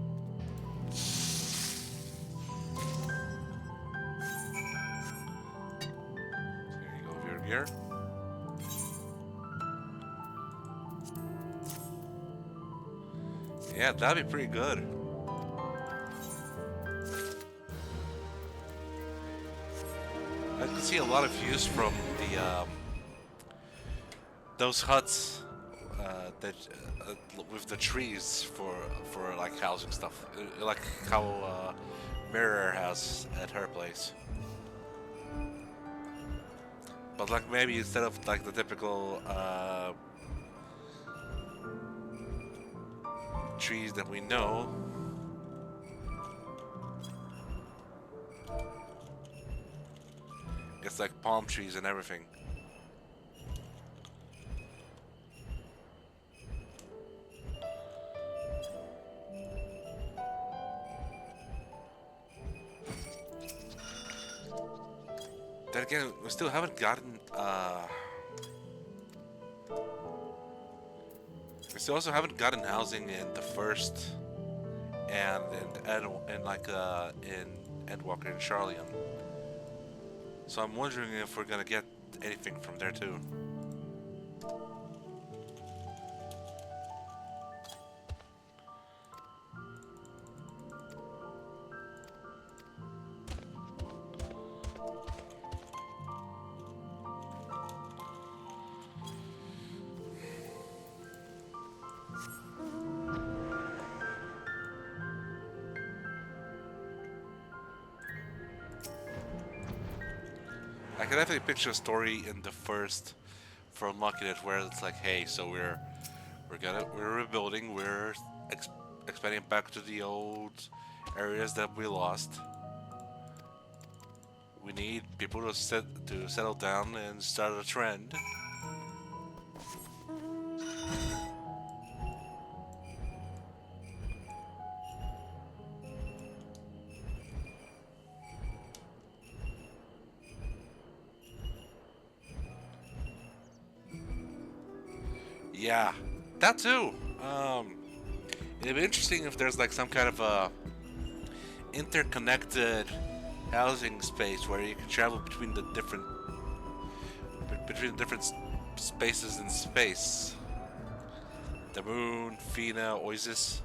Here you go with your gear. Yeah, that'd be pretty good. I can see a lot of use from the those huts that with the trees for like housing stuff, like how Mirror has at her place. But like maybe instead of like the typical trees that we know. It's like palm trees and everything. Then again, we still haven't gotten, we still also haven't gotten housing in the first and in Endwalker and Charlian. So I'm wondering if we're gonna get anything from there too. I can definitely picture a story in the first for unlocking it where it's like, hey, so we're rebuilding, we're expanding back to the old areas that we lost. We need people to settle down and start a trend. Yeah, that too. It'd be interesting if there's like some kind of a interconnected housing space where you can travel between the different spaces in space. The moon, Fina, Oasis.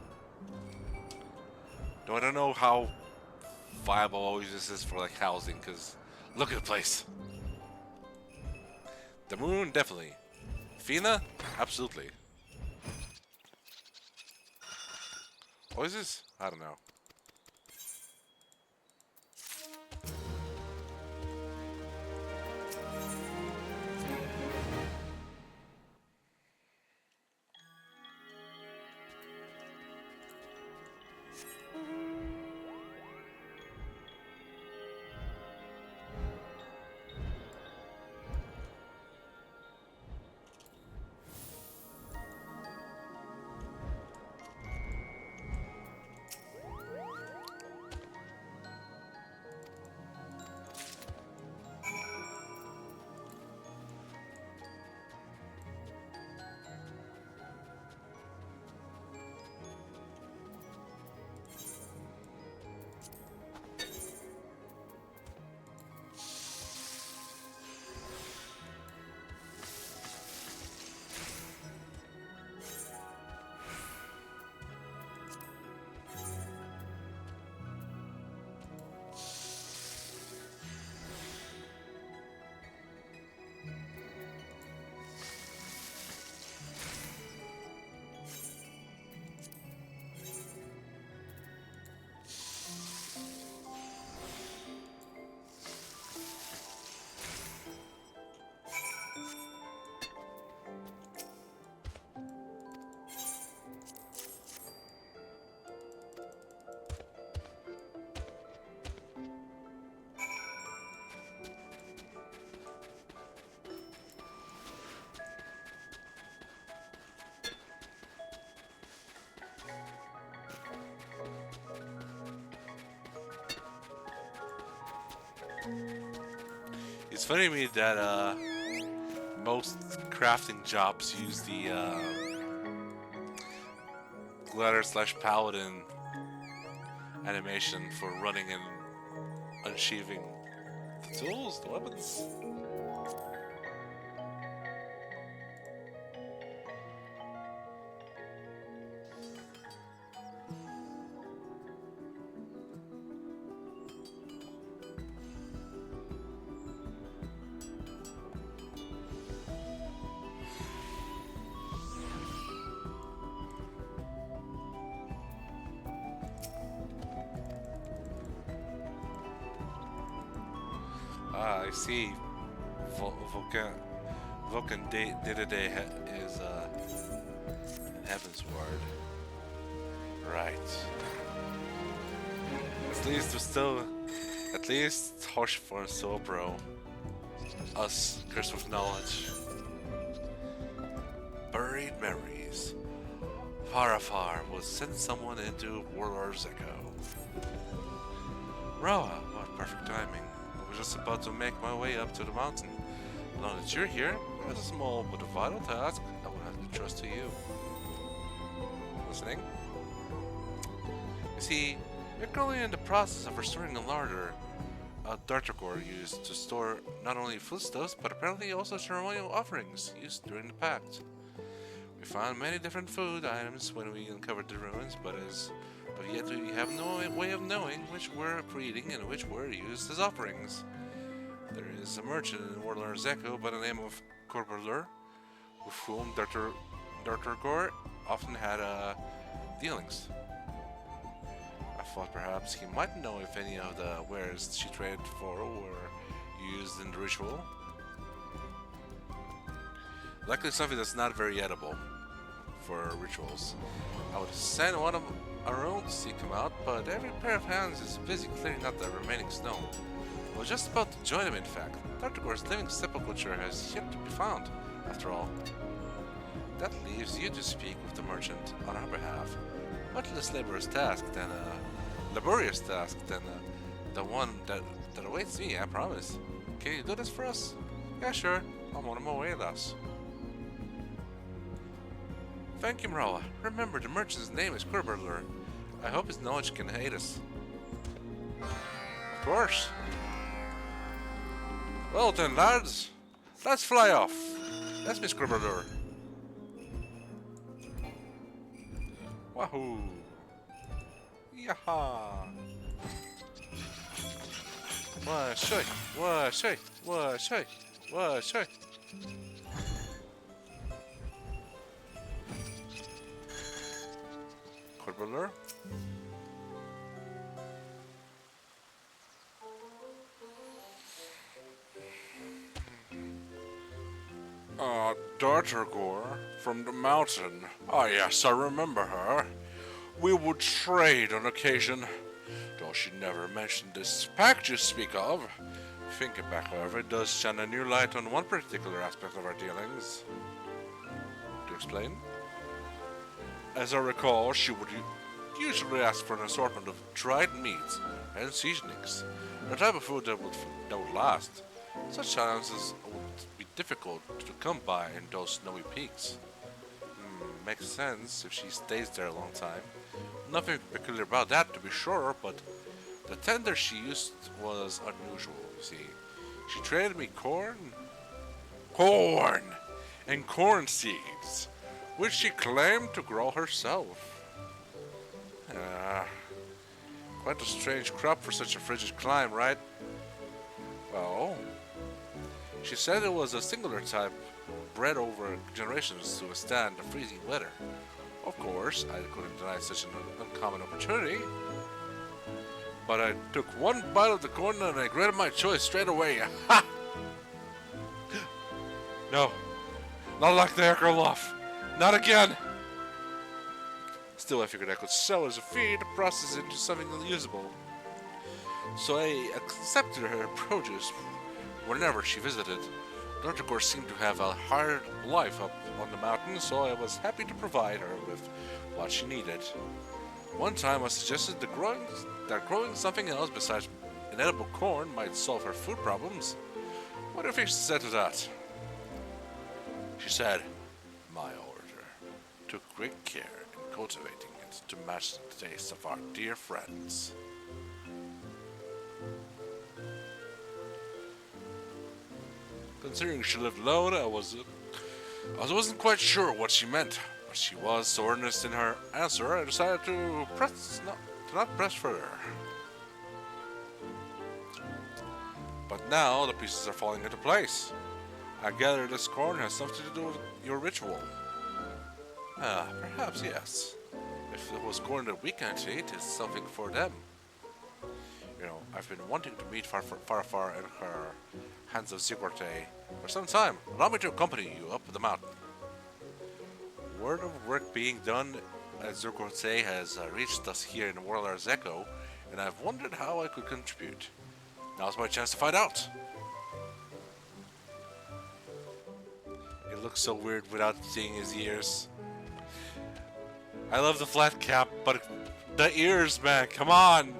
No, I don't know how viable Oasis is for like housing, cause look at the place. The moon, definitely. Fina, absolutely. Oasis? I don't know. It's funny to me that most crafting jobs use the glider/paladin animation for running and unsheathing the tools, the weapons. Ah, I see. Vulcan Day-to-Day is in Heaven's Ward. Right. At least we're still... At least Hoshfor and Sobro. Us, cursed with knowledge. Buried memories. Farafar will send someone into Warlord's Echo. Roa, what perfect timing. I was just about to make my way up to the mountain. Now that you're here, there's a small but a vital task I will have to trust to you. Listening? You see, we're currently in the process of restoring a larder a Dawntrail used to store not only foodstuffs, but apparently also ceremonial offerings used during the pact. We found many different food items when we uncovered the ruins, but yet we have no way of knowing which were for eating and which were used as offerings. There is a merchant in Warlord's Echo by the name of Korberlur, with whom Dawntrail often had dealings. I thought perhaps he might know if any of the wares she traded for were used in the ritual. Likely something that's not very edible for rituals. I would send one of our own to seek him out, but every pair of hands is busy clearing out the remaining snow. I was just about to join him, in fact. Dawntrail's living sepulchre has yet to be found, after all. That leaves you to speak with the merchant on our behalf. Much less laborious task than the one that awaits me, I promise. Can you do this for us? Yeah, sure. I'm on my way, thus. Thank you, Mroa. Remember, the merchant's name is Korberlur. I hope his knowledge can aid us. Of course. Well then, lads, let's fly off. That's Miss Korberlur. Wahoo! Yaha! Washoy! Washoy! Washoy! Washoy! Korberlur? Dawntrail from the mountain. Ah, yes, I remember her. We would trade on occasion, though she never mentioned this pact you speak of. Thinking back, however, it does shine a new light on one particular aspect of our dealings. To explain? As I recall, she would usually ask for an assortment of dried meats and seasonings, the type of food that would last. Such challenges would be difficult to come by in those snowy peaks. Makes sense if she stays there a long time. Nothing peculiar about that, to be sure, but the tender she used was unusual, you see. She traded me corn, and corn seeds, which she claimed to grow herself. Quite a strange crop for such a frigid climate, right? Well, she said it was a singular type bred over generations to withstand the freezing weather. Of course, I couldn't deny such an uncommon opportunity. But I took one bite of the corn and I regretted my choice straight away. Ha! No, not like the Ekerlof. Not again! Still, I figured I could sell as a feed to process it into something usable. So I accepted her produce whenever she visited. Dawntrail seemed to have a hard life up on the mountain, so I was happy to provide her with what she needed. One time I suggested that growing something else besides inedible corn might solve her food problems. What do you think she said to that? She said, "My order took great care in cultivating it to match the taste of our dear friends." Considering she lived alone, I wasn't quite sure what she meant, but she was so earnest in her answer, I decided to not press further. But now the pieces are falling into place. I gather this corn has something to do with your ritual. Perhaps yes. If it was corn that we can't eat, it's something for them. You know, I've been wanting to meet Farafar and her Hands of Sigurte for some time. Allow me to accompany you up the mountain. Word of work being done Zurkorte has reached us here in Warlord's Echo, and I've wondered how I could contribute. Now's my chance to find out. It looks so weird without seeing his ears. I love the flat cap, but the ears, man, come on!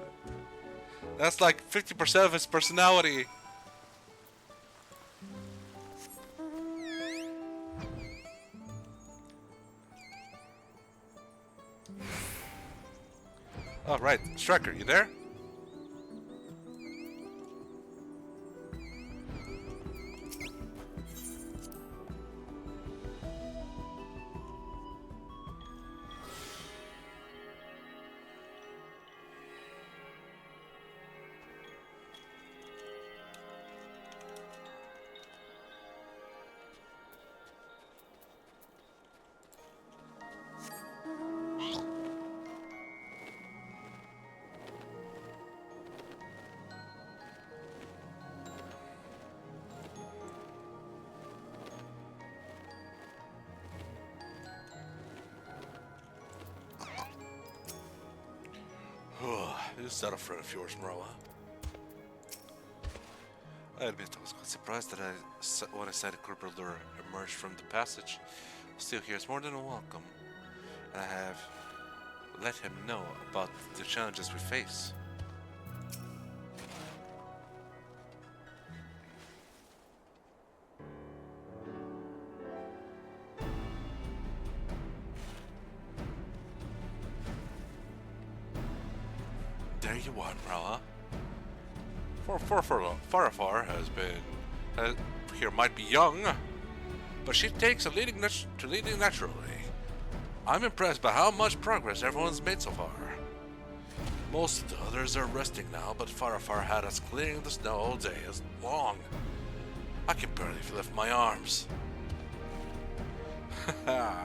That's like 50% of his personality. Oh, right. Striker, you there? Is that a friend of yours, Marla? I admit I was quite surprised that when I sighted Corporal Lure emerged from the passage. Still, he is more than welcome, and I have let him know about the challenges we face. There you are, Marla. Farafar has been here might be young, but she takes to leading naturally. I'm impressed by how much progress everyone's made so far. Most of the others are resting now, but Farafar had us clearing the snow all day long. I can barely lift my arms. A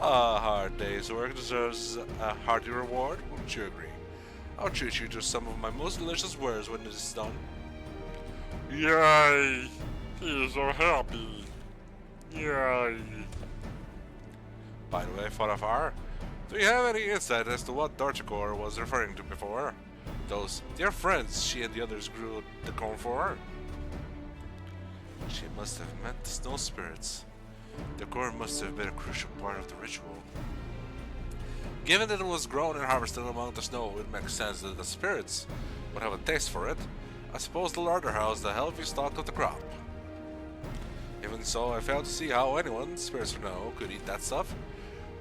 hard day's work deserves a hearty reward, wouldn't you agree? I'll treat you to some of my most delicious wares when it is done. Yay! He is so happy. Yay! By the way, Farafar, do you have any insight as to what Dawntrail was referring to before? Those dear friends she and the others grew the corn for? She must have meant the snow spirits. The corn must have been a crucial part of the ritual. Given that it was grown and harvested among the snow, it makes sense that the spirits would have a taste for it. I suppose the larder housed the healthy stock of the crop. Even so, I fail to see how anyone, spirits or no, could eat that stuff.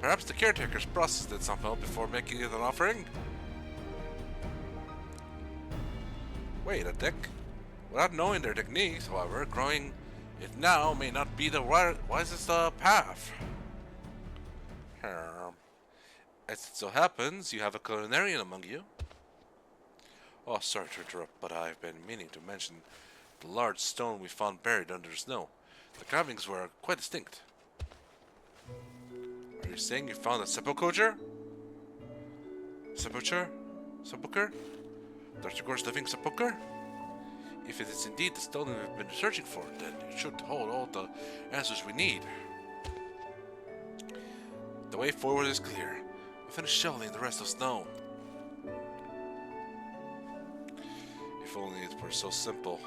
Perhaps the caretakers processed it somehow before making it an offering? Wait a tick. Without knowing their techniques, however, growing it now may not be the wisest path. As it so happens, you have a culinarian among you. Oh, sorry to interrupt, but I've been meaning to mention the large stone we found buried under the snow. The carvings were quite distinct. Are you saying you found a sepulchre? Sepulchre? Sepulchre? Dawntrail's living sepulchre? If it is indeed the stone we've been searching for, then it should hold all the answers we need. The way forward is clear. We finished shoveling the rest of snow. If only it were so simple.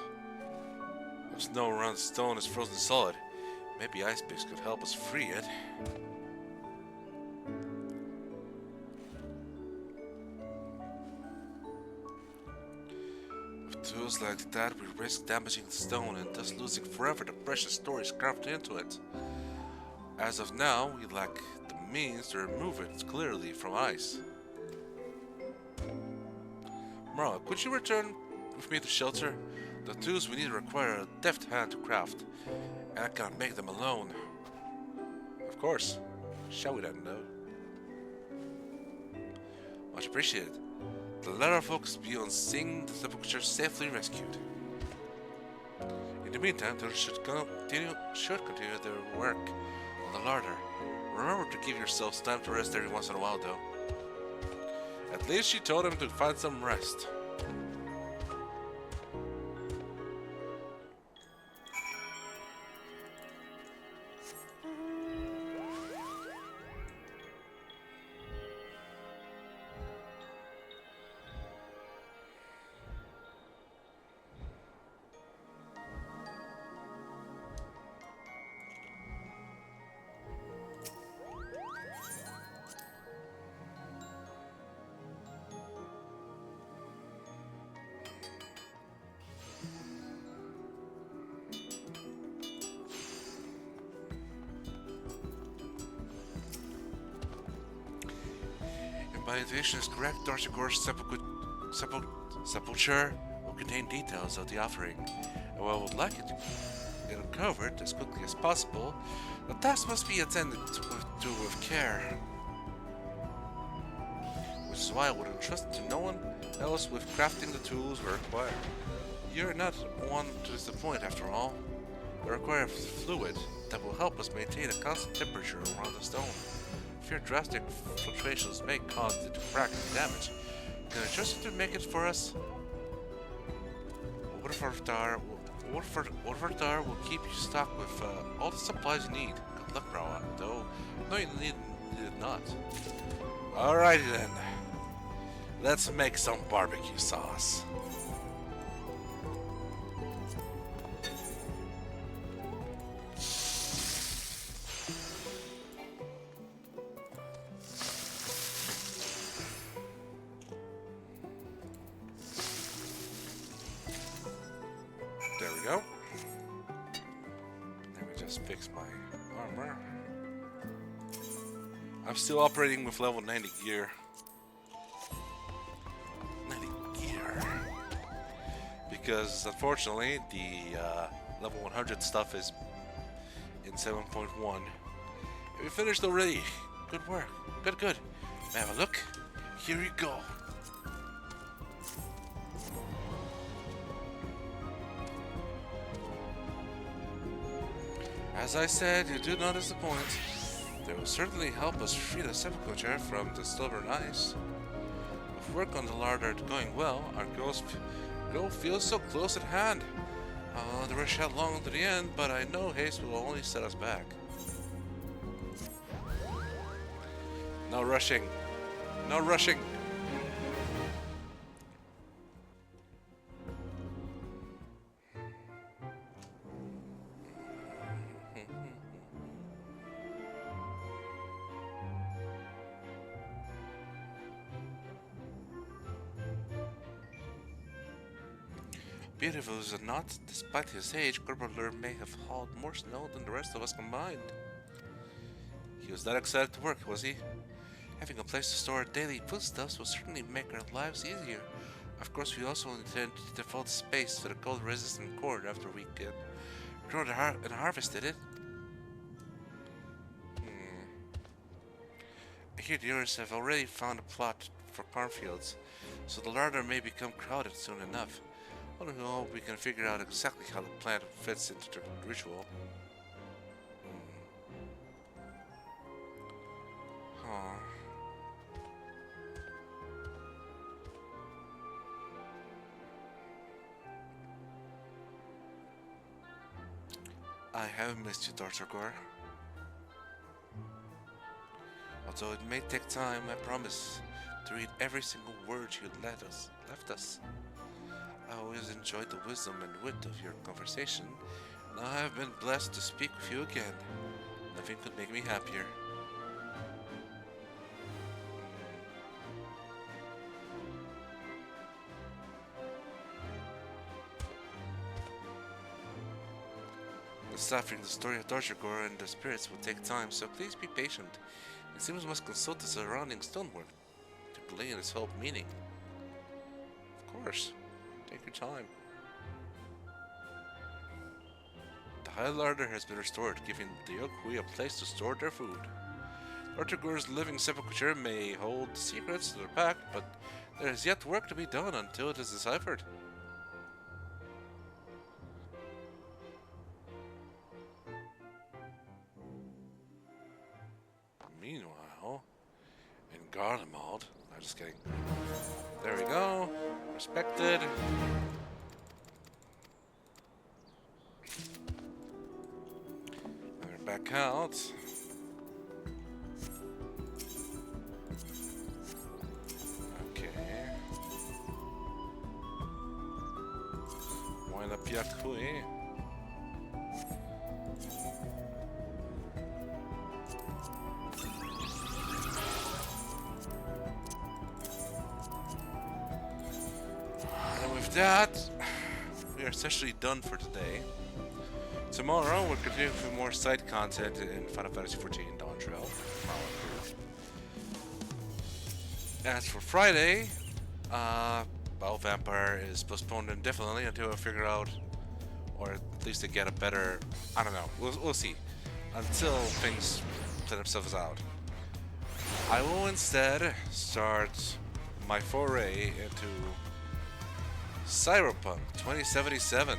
The snow around the stone is frozen solid. Maybe ice picks could help us free it. With tools like that, we risk damaging the stone and thus losing forever the precious stories carved into it. As of now, we lack the means to remove it clearly from ice. Marla, could you return with me to shelter? The tools we need require a deft hand to craft, and I cannot make them alone. Of course. Shall we then, though? Much appreciated. The latter focus be on seeing the sepulchre safely rescued. In the meantime, they should continue their work on the larder. Remember to give yourselves time to rest every once in a while, though. At least she told him to find some rest. my intuition is correct, Dawntrail's sepulture will contain details of the offering, and while I would like it uncovered as quickly as possible, the task must be attended to with care. Which is why I would entrust to no one else with crafting the tools we require. You're not one to disappoint after all. We require a fluid that will help us maintain a constant temperature around the stone. Fear drastic fluctuations may cause it to crack and damage. Can I trust you to make it for us? Wolvertar will keep you stocked with all the supplies you need. Good luck, Rawa, though. No, you need it not. Alrighty then. Let's make some barbecue sauce. There we go. Let me just fix my armor. I'm still operating with level 90 gear. 90 gear. Because unfortunately, the level 100 stuff is in 7.1. We finished already. Good work. Good. May I have a look? Here you go. As I said, you do not disappoint. They will certainly help us free the sepulchre from the stubborn ice. With work on the larder going well, our goal feels so close at hand. The rush out long to the end, but I know haste will only set us back. No rushing. No rushing. Beautiful is it not? Despite his age, Corporal may have hauled more snow than the rest of us combined. He was that excited to work, was he? Having a place to store our daily foodstuffs will certainly make our lives easier. Of course, we also intend to devote space to the cold-resistant corn after we get grown and harvested it. I hear the others have already found a plot for cornfields, so the larder may become crowded soon enough. I don't know if we can figure out exactly how the plant fits into the ritual. I have missed you, Dawntrail. Although it may take time, I promise to read every single word you left us. I always enjoyed the wisdom and wit of your conversation, and I have been blessed to speak with you again. Nothing could make me happier. Deciphering the story of Dawntrail and the spirits will take time, so please be patient. It seems we must consult the surrounding stonework to glean its whole meaning. Of course. Take your time. The high larder has been restored, giving the Yokui a place to store their food. Dawntrail's living sepulchre may hold secrets to their pact, but there is yet work to be done until it is deciphered. Meanwhile, in Garlemald, I'm just kidding. There we go. Respected. And we're back out. Okay. Wind up Yakui. That we are essentially done for today. Tomorrow we'll continue with more side content in Final Fantasy XIV Dawntrail. As for Friday, well, Vampire is postponed indefinitely until we figure out, or at least to get a better, I don't know, we'll see. Until things set themselves out. I will instead start my foray into Cyberpunk 2077.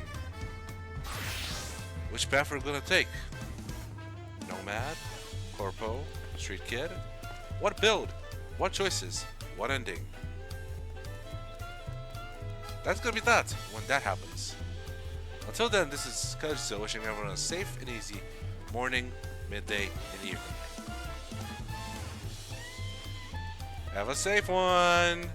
Which path we're gonna take? Nomad? Corpo? Street Kid? What build? What choices? What ending? That's gonna be that when that happens. Until then, this is Kaiju-Z wishing everyone a safe and easy morning, midday, and evening. Have a safe one!